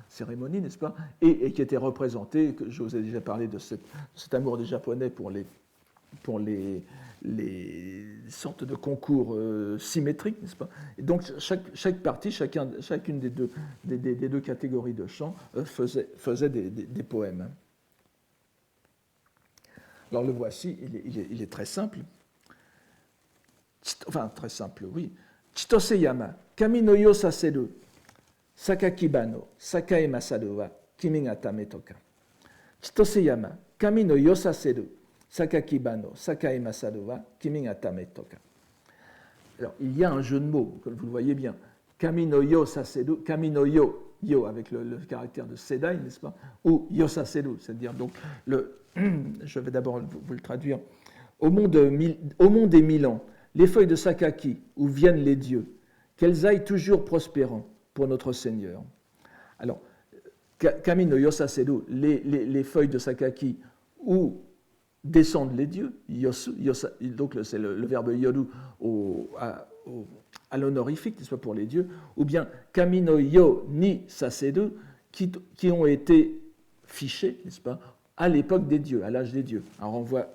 cérémonie, n'est-ce pas, et qui étaient représentés, que je vous ai déjà parlé de cet amour des Japonais pour les sortes de concours symétriques, n'est-ce pas? Et donc chaque partie, chacune des deux catégories de chants faisait des poèmes. Alors le voici, il est très simple. Enfin, très simple, oui. Chitoseyama, kami no yo saseru, sakaki-ba no sakae masaru wa kimi ga tame toka. Chitoseyama, kami no yo saseru, sakaki-ba no sakae masaru wa kimi ga tame toka. Alors, il y a un jeu de mots, comme vous le voyez bien. Kami no yo saseru, kami no yo, yo avec le caractère de sedai, n'est-ce pas? Ou yo saseru, c'est-à-dire donc je vais d'abord vous le traduire. Au monde des 1000 ans, les feuilles de Sakaki, où viennent les dieux, qu'elles aillent toujours prospérant pour notre Seigneur. Alors, Kami no Yosaseru, les feuilles de Sakaki, où descendent les dieux, yosu, donc c'est le verbe yoru à l'honorifique, n'est-ce pas, pour les dieux, ou bien Kami no Yo ni Saseru, qui ont été fichés, n'est-ce pas, à l'époque des dieux, à l'âge des dieux, un renvoi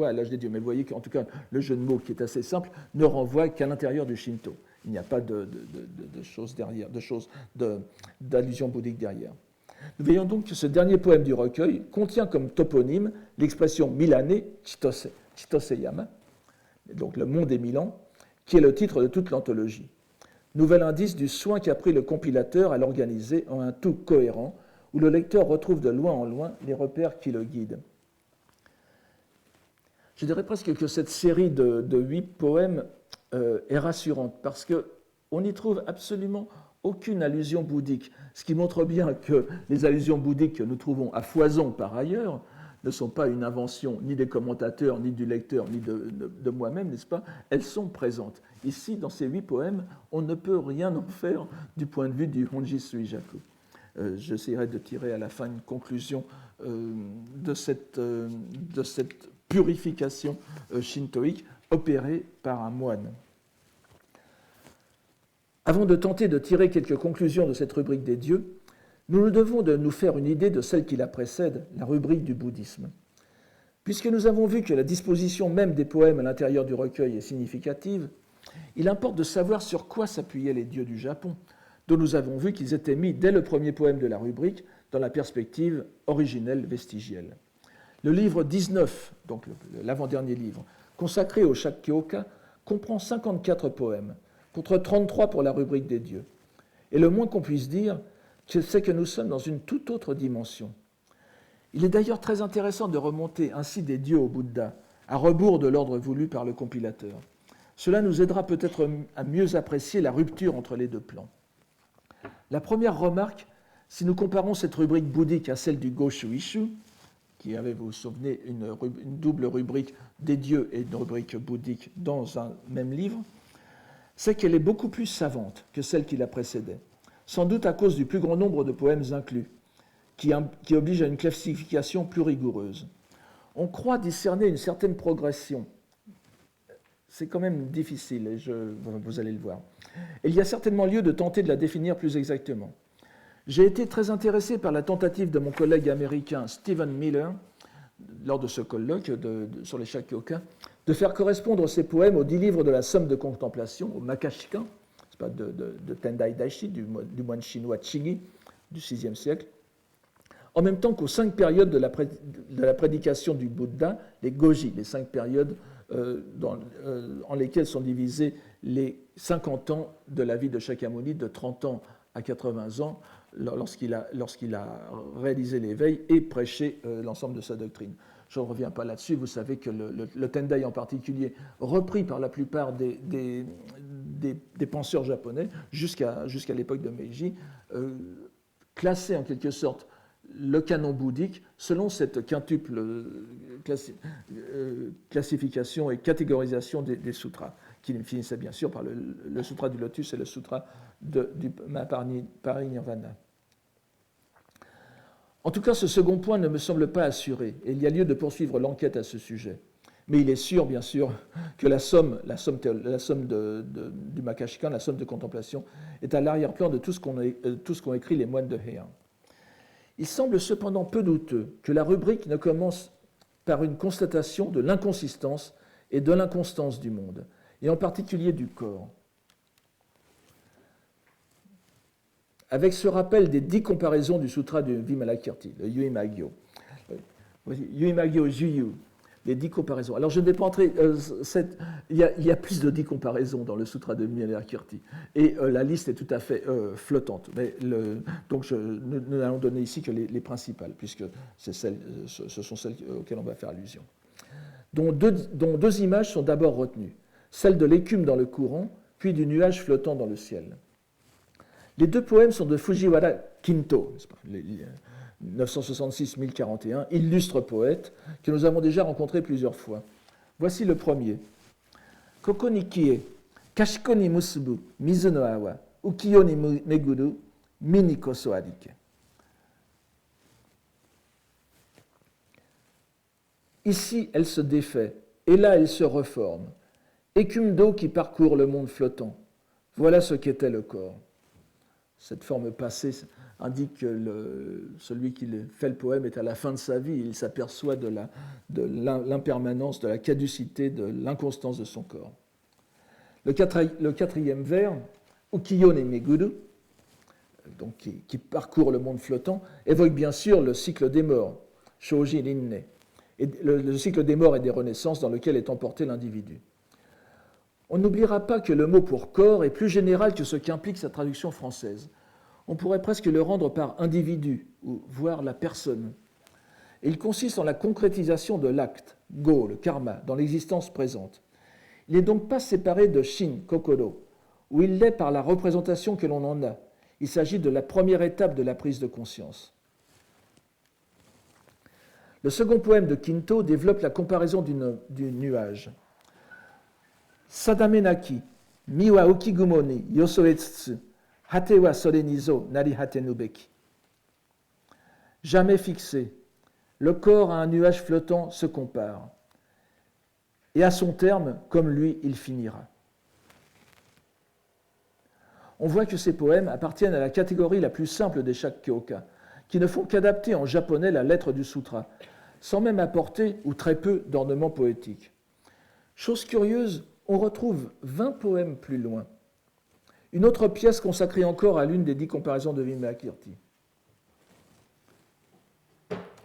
à l'âge des dieux. Mais vous voyez qu'en tout cas, le jeu de mots, qui est assez simple, ne renvoie qu'à l'intérieur du Shinto. Il n'y a pas de choses derrière, d'allusions bouddhiques derrière. Nous voyons donc que ce dernier poème du recueil contient comme toponyme l'expression 1000 années, Chitoseyama, donc Le Monde des 1000 ans, qui est le titre de toute l'anthologie. Nouvel indice du soin qu'a pris le compilateur à l'organiser en un tout cohérent, où le lecteur retrouve de loin en loin les repères qui le guident. Je dirais presque que cette série de 8 poèmes est rassurante, parce qu'on n'y trouve absolument aucune allusion bouddhique, ce qui montre bien que les allusions bouddhiques que nous trouvons à foison par ailleurs ne sont pas une invention ni des commentateurs, ni du lecteur, ni de moi-même, n'est-ce pas? Elles sont présentes. Ici, dans ces 8 poèmes, on ne peut rien en faire du point de vue du Honji Suijaku. J'essaierai de tirer à la fin une conclusion de cette purification shintoïque opérée par un moine. Avant de tenter de tirer quelques conclusions de cette rubrique des dieux, nous nous devons de nous faire une idée de celle qui la précède, la rubrique du bouddhisme. Puisque nous avons vu que la disposition même des poèmes à l'intérieur du recueil est significative, il importe de savoir sur quoi s'appuyaient les dieux du Japon, dont nous avons vu qu'ils étaient mis dès le premier poème de la rubrique dans la perspective originelle vestigielle. Le livre 19, donc l'avant-dernier livre, consacré au Shakkyoka, comprend 54 poèmes, contre 33 pour la rubrique des dieux. Et le moins qu'on puisse dire, c'est que nous sommes dans une toute autre dimension. Il est d'ailleurs très intéressant de remonter ainsi des dieux au Bouddha, à rebours de l'ordre voulu par le compilateur. Cela nous aidera peut-être à mieux apprécier la rupture entre les deux plans. La première remarque, si nous comparons cette rubrique bouddhique à celle du Goshu-Ishu, qui avait, vous vous souvenez, une double rubrique des dieux et une rubrique bouddhique dans un même livre, c'est qu'elle est beaucoup plus savante que celle qui la précédait, sans doute à cause du plus grand nombre de poèmes inclus, qui oblige à une classification plus rigoureuse. On croit discerner une certaine progression. C'est quand même difficile, et vous allez le voir. Et il y a certainement lieu de tenter de la définir plus exactement. J'ai été très intéressé par la tentative de mon collègue américain Stephen Miller, lors de ce colloque sur les Shakkyoka, de faire correspondre ces poèmes aux 10 livres de la somme de contemplation, au Makashikan, de Tendai Daishi, du moine chinois Chigi, du VIe siècle, en même temps qu'aux 5 périodes de la prédication du Bouddha, les Goji, les 5 périodes en lesquelles sont divisés les 50 ans de la vie de Shakyamuni, de 30 ans à 80 ans, lorsqu'il a réalisé l'éveil et prêché l'ensemble de sa doctrine. Je ne reviens pas là-dessus, vous savez que le Tendai en particulier, repris par la plupart des penseurs japonais jusqu'à l'époque de Meiji, classait en quelque sorte le canon bouddhique selon cette quintuple classification et catégorisation des sutras, qui finissait bien sûr par le sutra du lotus et le sutra du Parinirvana. En tout cas, ce second point ne me semble pas assuré, et il y a lieu de poursuivre l'enquête à ce sujet. Mais il est sûr, bien sûr, que la somme du Makashikan, la somme de contemplation, est à l'arrière-plan de tout ce qu'ont écrit les moines de Heian. Il semble cependant peu douteux que la rubrique ne commence par une constatation de l'inconsistance et de l'inconstance du monde, et en particulier du corps. Avec ce rappel des 10 comparaisons du sutra du Vimalakirti, le Yuimagyo. Yuimagyo Juyu, les 10 comparaisons. Alors je ne vais pas entrer, il y a plus de 10 comparaisons dans le sutra de Vimalakirti, et la liste est tout à fait flottante. Mais donc nous n'allons donner ici que les principales, puisque ce sont celles auxquelles on va faire allusion. Dont deux images sont d'abord retenues, celle de l'écume dans le courant, puis du nuage flottant dans le ciel. Les 2 poèmes sont de Fujiwara Kinto, 966-1041, illustre poète, que nous avons déjà rencontré plusieurs fois. Voici le premier. Koko ni kie, kashiko ni musubu, mizu no awa, ukiyo ni meguru, mi ni koso arike. Ici, elle se défait, et là, elle se reforme. Écume d'eau qui parcourt le monde flottant. Voilà ce qu'était le corps. Cette forme passée indique que celui qui fait le poème est à la fin de sa vie. Il s'aperçoit de l'impermanence, de la caducité, de l'inconstance de son corps. Le quatrième vers, Ukiyo ne meguru, donc qui parcourt le monde flottant, évoque bien sûr le cycle des morts, Shoji Rinne, et le cycle des morts et des renaissances dans lequel est emporté l'individu. On n'oubliera pas que le mot pour corps est plus général que ce qu'implique sa traduction française. On pourrait presque le rendre par individu, ou voire la personne. Et il consiste en la concrétisation de l'acte, go, le karma, dans l'existence présente. Il n'est donc pas séparé de shin, kokoro, où il l'est par la représentation que l'on en a. Il s'agit de la première étape de la prise de conscience. Le second poème de Kinto développe la comparaison du nuage. Sadamenaki, mi wa ukigumo ni yosoetsutsu, hate wa sore ni zo nari hatenu beki. Jamais fixé, le corps à un nuage flottant se compare. Et à son terme, comme lui, il finira. On voit que ces poèmes appartiennent à la catégorie la plus simple des Shakkyoka, qui ne font qu'adapter en japonais la lettre du sutra, sans même apporter ou très peu d'ornements poétiques. Chose curieuse, on retrouve 20 poèmes plus loin. Une autre pièce consacrée encore à l'une des 10 comparaisons de Vimalakirti.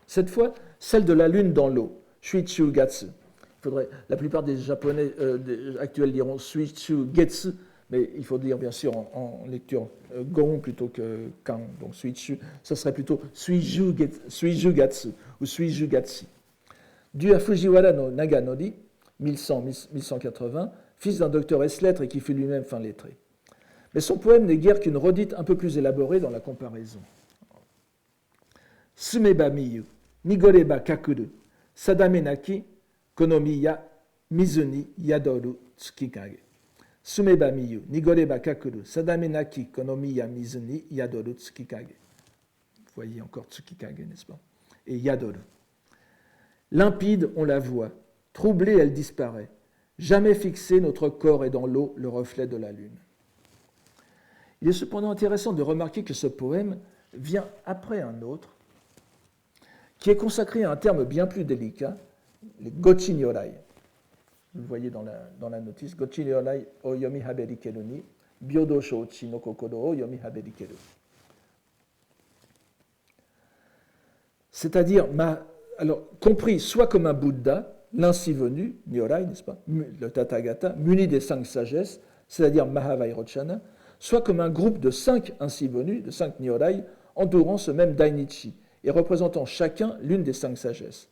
Cette fois, celle de la lune dans l'eau, Shuichu Gatsu. La plupart des Japonais actuels diront Shuichu Getsu, mais il faut dire bien sûr en lecture Gon plutôt que Kan. Donc Shuichu, ça serait plutôt Suiju Gatsu ou Suiju Gatsi. Dû à Fujiwara no Naganori, 1100-1180, fils d'un docteur ès-lettres et qui fut lui-même fin lettré. Mais son poème n'est guère qu'une redite un peu plus élaborée dans la comparaison. Sumeba miyu, nigoreba kakuru, sadame naki, konomiya, mizuni, yadoru, tsukikage. Sumeba miyu, nigoreba kakuru, sadame naki, konomiya, mizuni, yadoru, tsukikage. Vous voyez encore tsukikage, n'est-ce pas? Et yadoru. Limpide, on la voit. Troublée, elle disparaît. Jamais fixé, notre corps est dans l'eau, le reflet de la lune. Il est cependant intéressant de remarquer que ce poème vient après un autre, qui est consacré à un terme bien plus délicat, les Gochi Nyorai. Vous le voyez dans la notice, Gochi Nyorai o yomi haberikeru ni, byodo shouchi no kokoro o yomi haberikeru. C'est-à-dire, alors, compris soit comme un Bouddha, l'ainsi venu, Nyorai, n'est-ce pas, le Tathagata, muni des 5 sagesses, c'est-à-dire Mahavairochana, soit comme un groupe de 5 ainsi venus, de 5 Nyorai, entourant ce même Dainichi, et représentant chacun l'une des 5 sagesses.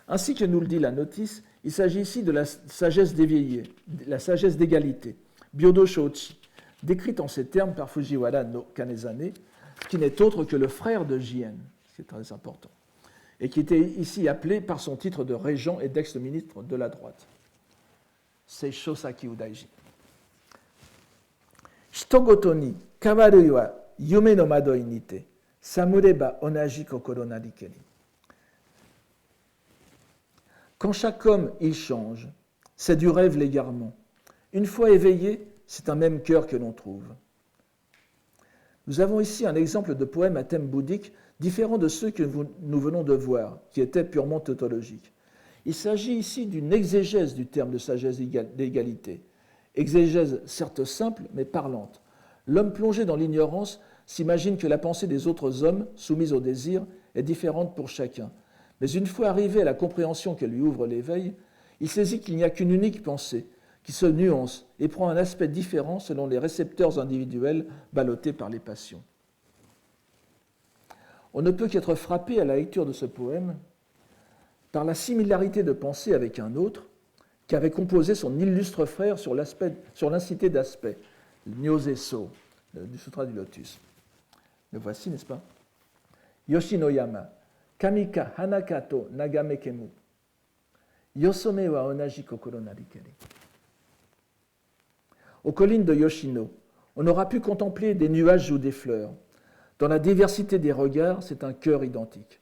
Ainsi que nous le dit la notice, il s'agit ici de la sagesse d'éveillé, la sagesse d'égalité, Byodo Shochi, décrite en ces termes par Fujiwara no Kanezane, qui n'est autre que le frère de Jien, c'est très important, et qui était ici appelé par son titre de régent et d'ex-ministre de la droite. C'est Shosaki Udaiji. Hitogoto ni kawaru wa yume no madoi ni te, samureba onaji kokoro narikeri. Quand chaque homme, il change, c'est du rêve l'égarement. Une fois éveillé, c'est un même cœur que l'on trouve. Nous avons ici un exemple de poème à thème bouddhique différent de ceux que nous venons de voir, qui étaient purement tautologiques. Il s'agit ici d'une exégèse du terme de sagesse d'égalité. Exégèse certes simple, mais parlante. L'homme plongé dans l'ignorance s'imagine que la pensée des autres hommes, soumise au désir, est différente pour chacun. Mais une fois arrivé à la compréhension que lui ouvre l'éveil, il saisit qu'il n'y a qu'une unique pensée, qui se nuance et prend un aspect différent selon les récepteurs individuels ballottés par les passions. On ne peut qu'être frappé à la lecture de ce poème par la similarité de pensée avec un autre qui avait composé son illustre frère sur l'incité d'aspect, le Nyoze-so, du Sutra du Lotus. Le voici, n'est-ce pas? Yoshinoyama, Kamika Hanaka to Nagamekemu, Yosome wa onaji kokoro narikeri. Aux collines de Yoshino, on aura pu contempler des nuages ou des fleurs. Dans la diversité des regards, c'est un cœur identique.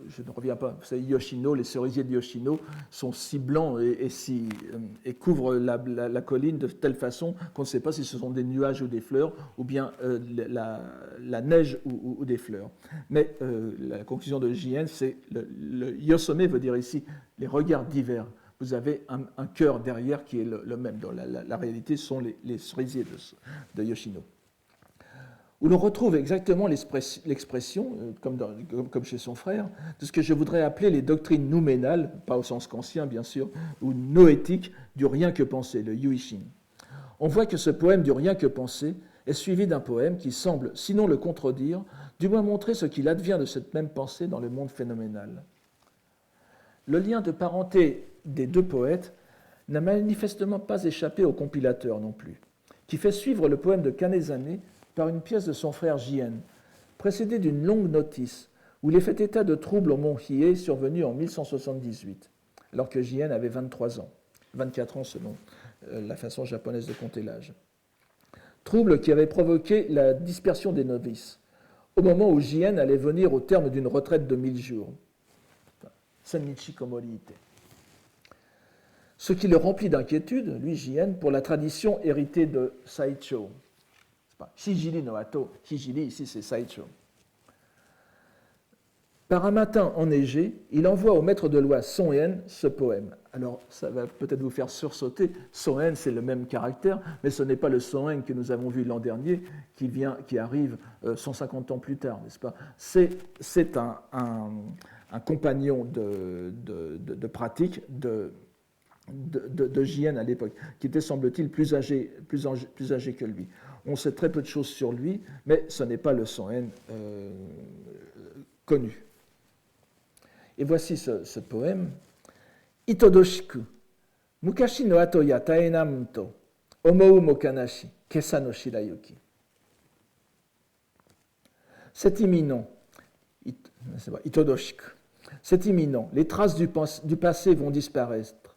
Je ne reviens pas. Vous savez, Yoshino, les cerisiers de Yoshino sont si blancs et couvrent la colline de telle façon qu'on ne sait pas si ce sont des nuages ou des fleurs, ou bien la neige ou des fleurs. Mais la conclusion de Jien, c'est le Yosome veut dire ici les regards divers. Vous avez un cœur derrière qui est le même. Dans la réalité, ce sont les cerisiers de Yoshino. où l'on retrouve exactement l'expression, comme chez son frère, de ce que je voudrais appeler les doctrines nouménales, pas au sens kantien bien sûr, ou noétiques du rien que penser, le yuishin. On voit que ce poème du rien que penser est suivi d'un poème qui semble, sinon le contredire, du moins montrer ce qu'il advient de cette même pensée dans le monde phénoménal. Le lien de parenté des deux poètes n'a manifestement pas échappé au compilateur non plus, qui fait suivre le poème de Kanezane par une pièce de son frère Jien, précédée d'une longue notice où il est fait état de troubles au mont Hiei survenus en 1178, alors que Jien avait 23 ans, 24 ans selon la façon japonaise de compter l'âge. Troubles qui avaient provoqué la dispersion des novices, au moment où Jien allait venir au terme d'une retraite de 1000 jours. Sennichi Komori-ite. Ce qui le remplit d'inquiétude, lui, Jien, pour la tradition héritée de Saicho. Hijiri no ato, Hijiri, ici c'est Saicho. Par un matin enneigé, il envoie au maître de loi Son-en ce poème. Alors, ça va peut-être vous faire sursauter. Son-en, c'est le même caractère, mais ce n'est pas le Son-en que nous avons vu l'an dernier, qui arrive 150 ans plus tard, n'est-ce pas? C'est un compagnon de pratique de Jien à l'époque, qui était, semble-t-il, plus âgé que lui. On sait très peu de choses sur lui, mais ce n'est pas le Son-en connu. Et voici ce poème. Itodoshiku, mukashi no ato ya taenamu to, omou mo kanashi, kesa no shirayuki. C'est imminent, itodoshiku, c'est imminent, les traces du passé vont disparaître.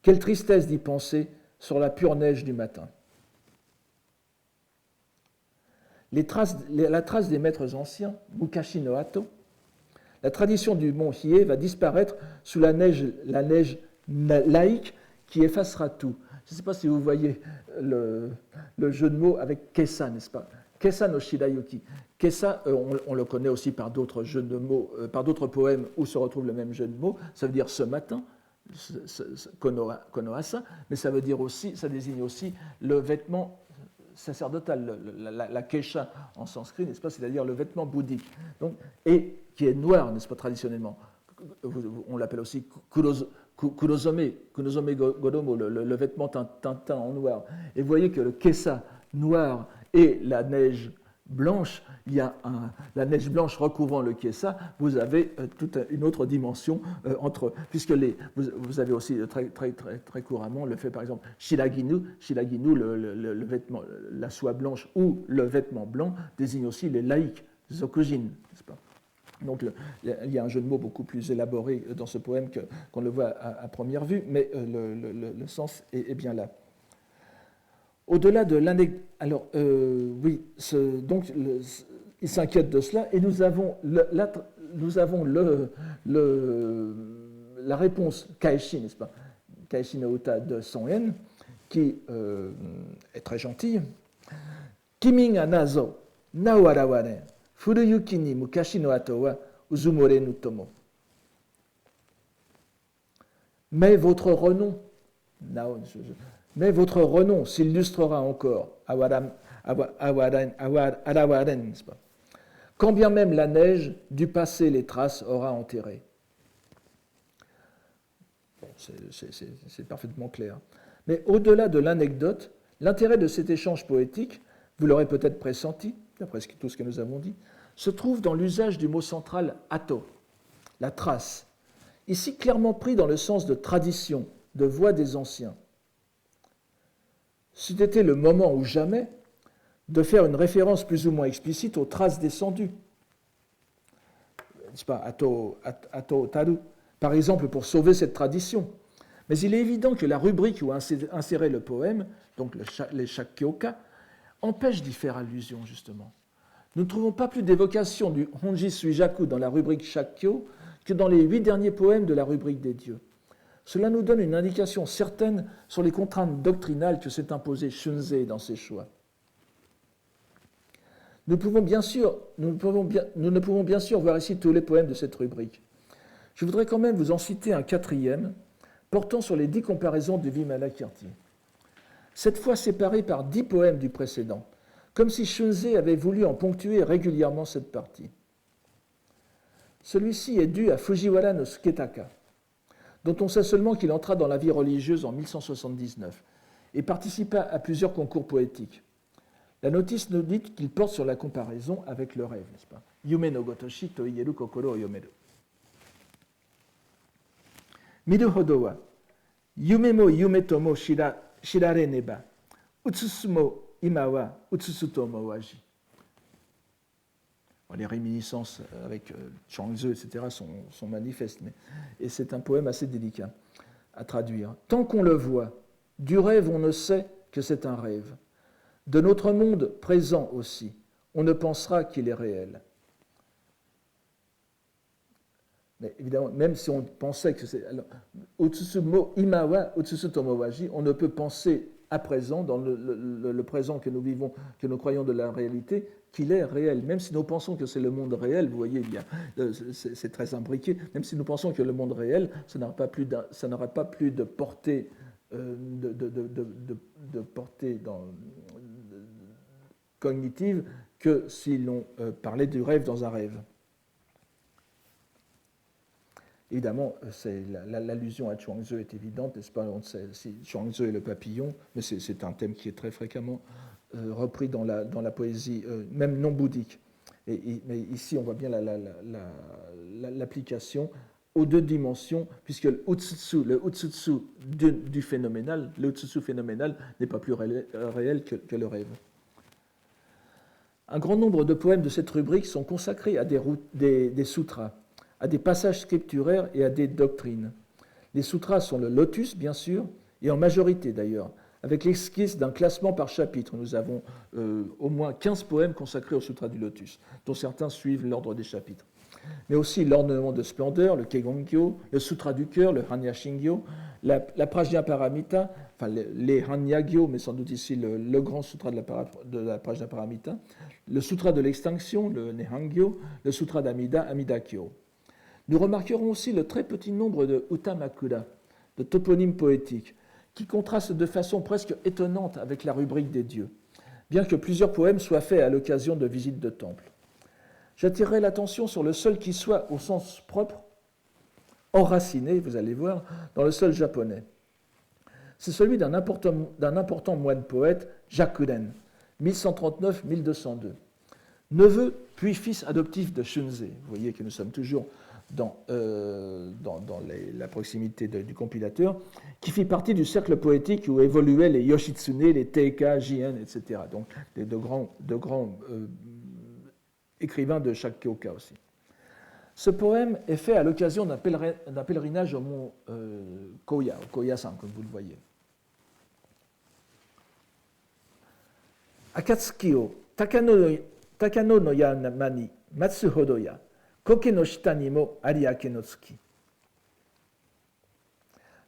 Quelle tristesse d'y penser sur la pure neige du matin. La trace des maîtres anciens, Mukashi no Ato, la tradition du mont Hiei va disparaître sous la neige laïque qui effacera tout. Je ne sais pas si vous voyez le jeu de mots avec Kessa, n'est-ce pas? Kessa no Shirayuki. Kessa, on le connaît aussi par d'autres jeux de mots, par d'autres poèmes où se retrouve le même jeu de mots. Ça veut dire ce matin, Konohasa, mais ça désigne aussi le vêtement sacerdotal, la kesha en sanskrit, n'est-ce pas, c'est-à-dire le vêtement bouddhique, donc, et qui est noir, n'est-ce pas, traditionnellement. On l'appelle aussi kurozome goromo, le vêtement teint en noir. Et vous voyez que le kessa noir et la neige blanche, il y a la neige blanche recouvrant le kessa, vous avez toute une autre dimension entre, puisque vous avez aussi très couramment le fait, par exemple, shiraginu, le vêtement, la soie blanche ou le vêtement blanc désigne aussi les laïcs, zokujin, n'est-ce pas? Donc il y a un jeu de mots beaucoup plus élaboré dans ce poème qu'on le voit à première vue, mais le sens est bien là. Au-delà de l'anecdote, alors oui, donc il s'inquiète de cela, et nous avons la réponse Kaeshi, n'est-ce pas, Kaeshi no Uta de Son-en, qui est très gentille. Kimi ga nazo na waraware furuyuki ni mukashi no ato wa uzumorenu tomo. Mais votre renom s'illustrera encore, Arawaren, n'est-ce pas? Quand bien même la neige du passé les traces aura enterrées. Bon, c'est parfaitement clair. Mais au-delà de l'anecdote, l'intérêt de cet échange poétique, vous l'aurez peut-être pressenti, d'après tout ce que nous avons dit, se trouve dans l'usage du mot central ato, la trace, ici clairement pris dans le sens de tradition, de voix des anciens. C'eût été le moment ou jamais de faire une référence plus ou moins explicite aux traces descendues, n'est-ce pas, ato taru, par exemple pour sauver cette tradition. Mais il est évident que la rubrique où insérer le poème, donc les shakkyoka, empêche d'y faire allusion justement. Nous ne trouvons pas plus d'évocation du Honji Suijaku dans la rubrique Shakkyo que dans les 8 derniers poèmes de la rubrique des dieux. Cela nous donne une indication certaine sur les contraintes doctrinales que s'est imposé Shunzei dans ses choix. Nous ne pouvons bien sûr voir ici tous les poèmes de cette rubrique. Je voudrais quand même vous en citer un 4e, portant sur les 10 comparaisons de Vimalakirti. Cette fois séparés par 10 poèmes du précédent, comme si Shunzei avait voulu en ponctuer régulièrement cette partie. Celui-ci est dû à Fujiwara no Suketaka, dont on sait seulement qu'il entra dans la vie religieuse en 1179 et participa à plusieurs concours poétiques. La notice nous dit qu'il porte sur la comparaison avec le rêve, n'est-ce pas? Yume no gotoshi to ieru kokoro o yomeru. Miru hodo wa, yume mo yume to mo shirare neba, utsusu mo ima wa utsusu to mo waji. Les réminiscences avec Chuang-Tzu, etc., sont manifestes, et c'est un poème assez délicat à traduire. Tant qu'on le voit, du rêve on ne sait que c'est un rêve. De notre monde présent aussi, on ne pensera qu'il est réel. Mais évidemment, même si on pensait que c'est... Utsusu mo imawa, utsusu tomowaji, on ne peut penser à présent, dans le présent que nous vivons, que nous croyons de la réalité, qu'il est réel. Même si nous pensons que c'est le monde réel, vous voyez, c'est très imbriqué, même si nous pensons que le monde réel, ça n'aura pas plus de portée, de portée cognitive que si l'on parlait du rêve dans un rêve. Évidemment, l'allusion à Chuang-Tzu est évidente, n'est-ce pas? On sait si Chuang-Tzu est le papillon, mais c'est un thème qui est très fréquemment repris dans la poésie, même non bouddhique. Mais ici, on voit bien l'application aux deux dimensions, puisque le utsutsu du phénoménal, le utsutsu phénoménal n'est pas plus réel que le rêve. Un grand nombre de poèmes de cette rubrique sont consacrés à des sutras, à des passages scripturaires et à des doctrines. Les sutras sont le lotus, bien sûr, et en majorité d'ailleurs, avec l'esquisse d'un classement par chapitre. Nous avons au moins 15 poèmes consacrés au sutra du lotus, dont certains suivent l'ordre des chapitres. Mais aussi l'ornement de splendeur, le Kegonkyo, le sutra du cœur, le Hanya Shingyo, la Prajnaparamita, enfin les Hanyagyo, mais sans doute ici le grand sutra de la Prajnaparamita, le sutra de l'extinction, le Nehangyo, le sutra d'Amida, Amida-kyo. Nous remarquerons aussi le très petit nombre de Utamakura, de toponymes poétiques, qui contrastent de façon presque étonnante avec la rubrique des dieux, bien que plusieurs poèmes soient faits à l'occasion de visites de temples. J'attirerai l'attention sur le seul qui soit, au sens propre, enraciné, vous allez voir, dans le seul japonais. C'est celui d'un important moine poète, Jakuren, 1139-1202, neveu puis fils adoptif de Shunzei. Vous voyez que nous sommes toujours dans la proximité du compilateur, qui fit partie du cercle poétique où évoluaient les Yoshitsune, les Teika, Jien, etc. Donc de grands écrivains de chaque kyoka aussi. Ce poème est fait à l'occasion d'un pèlerinage au mont Koya, au Koya-san, comme vous le voyez. Akatsuki-o Takano no yama ni matsu hodo ya koke no shita ni mo ariake no tsuki.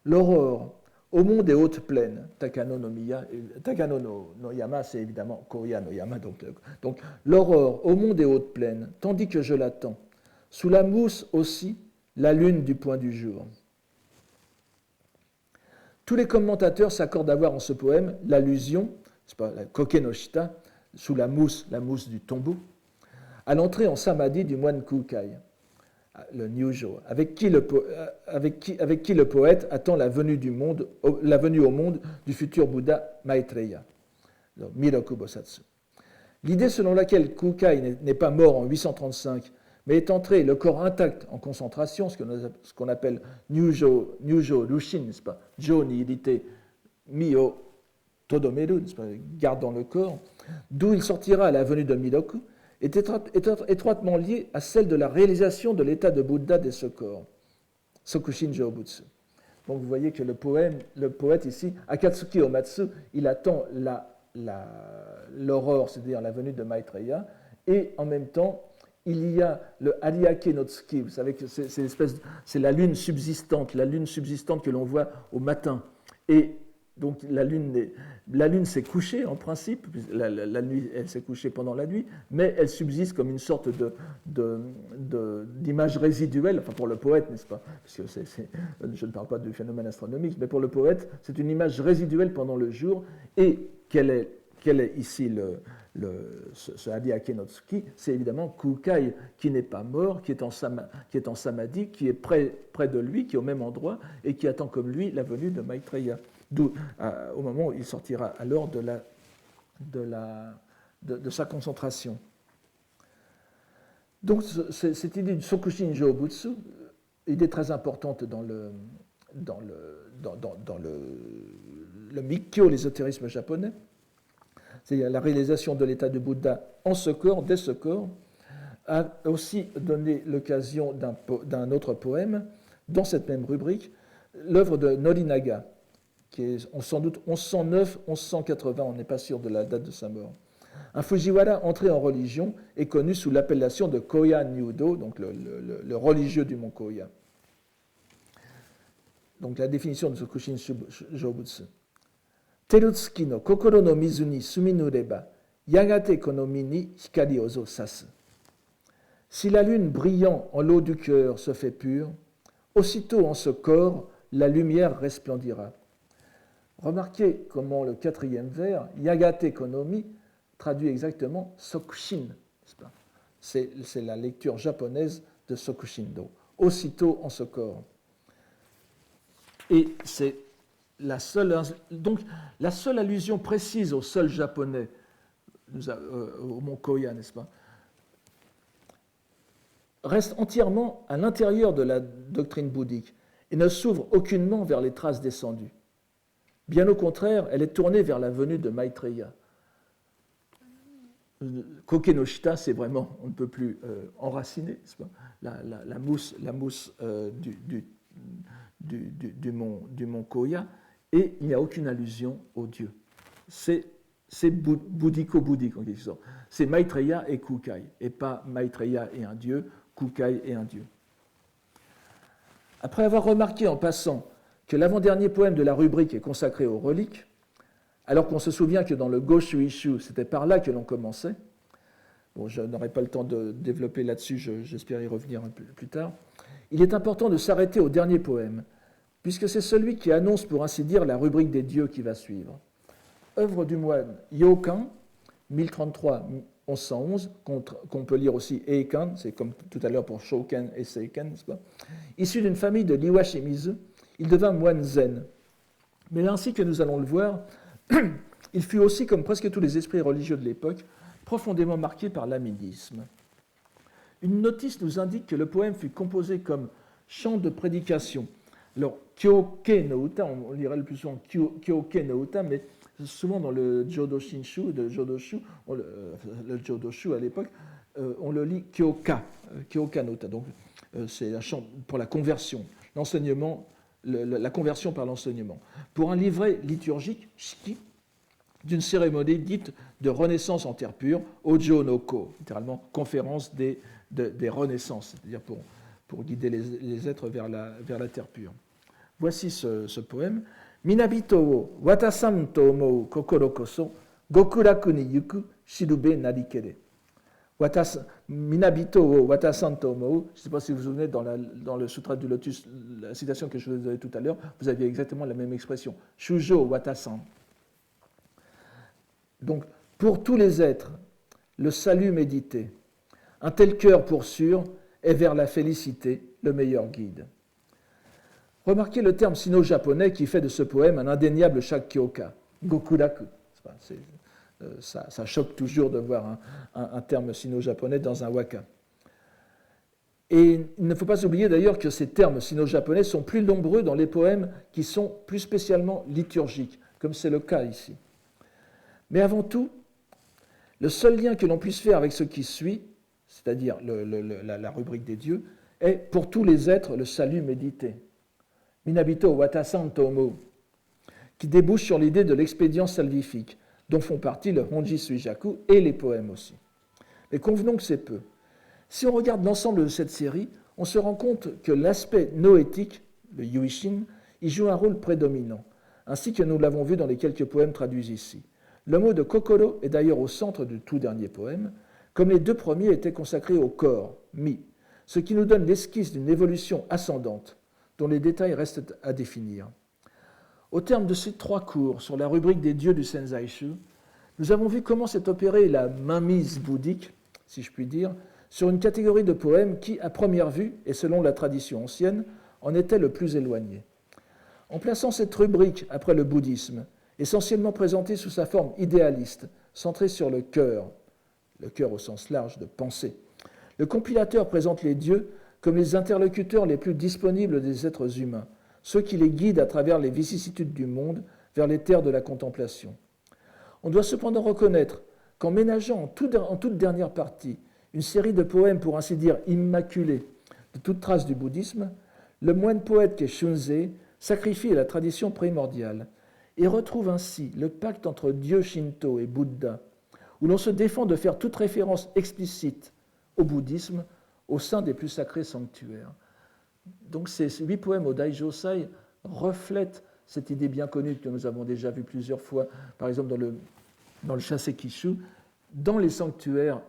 L'aurore au mont des hautes plaines, Takano no yama, c'est évidemment Koya no yama, donc l'aurore au mont des hautes plaines, tandis que je l'attends, sous la mousse aussi, la lune du point du jour. Tous les commentateurs s'accordent à voir en ce poème l'allusion, c'est pas la koke no shita, sous la mousse du tombeau, à l'entrée en samadhi du moine Kukai, le Nyujo, avec qui le poète attend la venue au monde du futur Bouddha Maitreya, le Miroku Bosatsu. L'idée selon laquelle Kukai n'est pas mort en 835, mais est entré le corps intact en concentration, ce qu'on appelle Nyujo Rushin, n'est-ce pas? Jo ni irite, Mio Todomeru, n'est-ce pas? Gardant le corps, d'où il sortira à la venue de Miroku, est étroitement liée à celle de la réalisation de l'état de Bouddha de ce corps, Sokushin Jōbutsu. Donc vous voyez que le poète ici, Akatsuki Omatsu, il attend l'aurore, c'est-à-dire la venue de Maitreya, et en même temps, il y a le Ariake no Tsuki, vous savez que c'est la lune subsistante que l'on voit au matin. Et donc la lune s'est couchée en principe, la nuit, elle s'est couchée pendant la nuit, mais elle subsiste comme une sorte d'image résiduelle, enfin pour le poète, n'est-ce pas? Parce que je ne parle pas du phénomène astronomique, mais pour le poète, c'est une image résiduelle pendant le jour et qu'elle quel est ici ce Hariake no Tsuki? C'est évidemment Kukai qui n'est pas mort, qui est en samadhi, qui est près de lui, qui est au même endroit et qui attend comme lui la venue de Maitreya. D'où, au moment où il sortira alors de sa concentration. Donc cette idée du Sokushin Jōbutsu, idée très importante dans le Mikkyo, l'ésotérisme japonais, c'est-à-dire la réalisation de l'état de Bouddha en ce corps, dès ce corps, a aussi donné l'occasion d'un autre poème, dans cette même rubrique, l'œuvre de Norinaga, qui est sans doute 1109-1180, on n'est pas sûr de la date de sa mort. Un Fujiwara entré en religion est connu sous l'appellation de Koya Nyudo, donc le religieux du mont Koya. Donc la définition de Sokushin Jōbutsu. Terutsuki no kokoro no mizu ni suminureba, yagate kono mi ni hikari ozo sasu. Si la lune brillant en l'eau du cœur se fait pure, aussitôt en ce corps, la lumière resplendira. Remarquez comment le quatrième vers, yagate konomi, traduit exactement Sokushin. C'est la lecture japonaise de Sokushindo. Aussitôt en ce corps. Et c'est la seule allusion précise au sol japonais, au mont Koya, n'est-ce pas, reste entièrement à l'intérieur de la doctrine bouddhique et ne s'ouvre aucunement vers les traces descendues. Bien au contraire, elle est tournée vers la venue de Maitreya. Koke no Shita, c'est vraiment, on ne peut plus enraciner, n'est-ce pas, la mousse du mont Koya, et il n'y a aucune allusion au Dieu. C'est bouddhico-bouddhique en quelque sorte. C'est Maitreya et Kukai, et pas Maitreya et un Dieu, Kukai et un Dieu. Après avoir remarqué en passant que l'avant-dernier poème de la rubrique est consacré aux reliques, alors qu'on se souvient que dans le Goshu-Ishu, c'était par là que l'on commençait, bon, je n'aurai pas le temps de développer là-dessus, j'espère y revenir un peu plus tard, il est important de s'arrêter au dernier poème, puisque c'est celui qui annonce, pour ainsi dire, la rubrique des dieux qui va suivre. Œuvre du moine Yokan, 1033-1111, qu'on peut lire aussi Eikan, c'est comme tout à l'heure pour Shoken et Seiken, n'est-ce pas? Issu d'une famille de l'Iwa Shimizu, il devint moine zen. Mais ainsi que nous allons le voir, il fut aussi, comme presque tous les esprits religieux de l'époque, profondément marqué par l'amidisme. Une notice nous indique que le poème fut composé comme chant de prédication. Alors, Kyoke no Uta, on lirait le plus souvent Kyoke no Uta, mais souvent dans le Jodoshinshu, le Jodoshu à l'époque, on le lit Kyoka no Uta. Donc, c'est un chant pour la conversion, l'enseignement, la conversion par l'enseignement. Pour un livret liturgique, shiki, d'une cérémonie dite de renaissance en terre pure, Ojo no Ko, littéralement conférence des renaissances, c'est-à-dire pour guider les êtres vers la terre pure. Voici ce poème. Minabito wo watasan to omou kokoro koso gokuraku ni yuku shirube narikere. Minabito wo watasan to omou, je ne sais pas si vous vous souvenez, dans le Sutra du Lotus, la citation que je vous ai donnée tout à l'heure, vous aviez exactement la même expression. Shujo watasan. Donc, pour tous les êtres, le salut médité, un tel cœur pour sûr est vers la félicité le meilleur guide. Remarquez le terme sino-japonais qui fait de ce poème un indéniable shakyoka, gokuraku. Ça choque toujours de voir un terme sino-japonais dans un waka. Et il ne faut pas oublier d'ailleurs que ces termes sino-japonais sont plus nombreux dans les poèmes qui sont plus spécialement liturgiques, comme c'est le cas ici. Mais avant tout, le seul lien que l'on puisse faire avec ce qui suit, c'est-à-dire la rubrique des dieux, est pour tous les êtres le salut médité. Minabito watasan to omou, qui débouche sur l'idée de l'expédient salvifique, dont font partie le Honji Suijaku et les poèmes aussi. Mais convenons que c'est peu. Si on regarde l'ensemble de cette série, on se rend compte que l'aspect noétique, le Yuishin, y joue un rôle prédominant, ainsi que nous l'avons vu dans les quelques poèmes traduits ici. Le mot de kokoro est d'ailleurs au centre du tout dernier poème, comme les deux premiers étaient consacrés au corps, mi, ce qui nous donne l'esquisse d'une évolution ascendante, dont les détails restent à définir. Au terme de ces trois cours sur la rubrique des dieux du Senzaishu, Nous avons vu comment s'est opérée la mainmise bouddhique, si je puis dire, sur une catégorie de poèmes qui, à première vue, et selon la tradition ancienne, en était le plus éloigné. En plaçant cette rubrique après le bouddhisme, essentiellement présentée sous sa forme idéaliste, centrée sur le cœur au sens large de pensée, le compilateur présente les dieux comme les interlocuteurs les plus disponibles des êtres humains, ceux qui les guident à travers les vicissitudes du monde vers les terres de la contemplation. On doit cependant reconnaître qu'en ménageant en toute dernière partie une série de poèmes pour ainsi dire immaculés de toute trace du bouddhisme, le moine poète qu'est Shunzei sacrifie à la tradition primordiale et retrouve ainsi le pacte entre Dieu Shinto et Bouddha, où l'on se défend de faire toute référence explicite au bouddhisme au sein des plus sacrés sanctuaires. Donc ces 8 poèmes au Daijōsai reflètent cette idée bien connue que nous avons déjà vue plusieurs fois, par exemple dans le Shasekishu, dans les sanctuaires.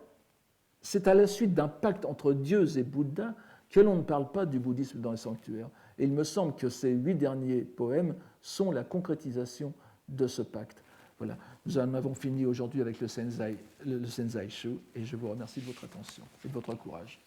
C'est à la suite d'un pacte entre dieux et Bouddha que l'on ne parle pas du bouddhisme dans les sanctuaires. Et il me semble que ces 8 derniers poèmes sont la concrétisation de ce pacte. Voilà, nous en avons fini aujourd'hui avec le Senzai Shu, et je vous remercie de votre attention et de votre courage.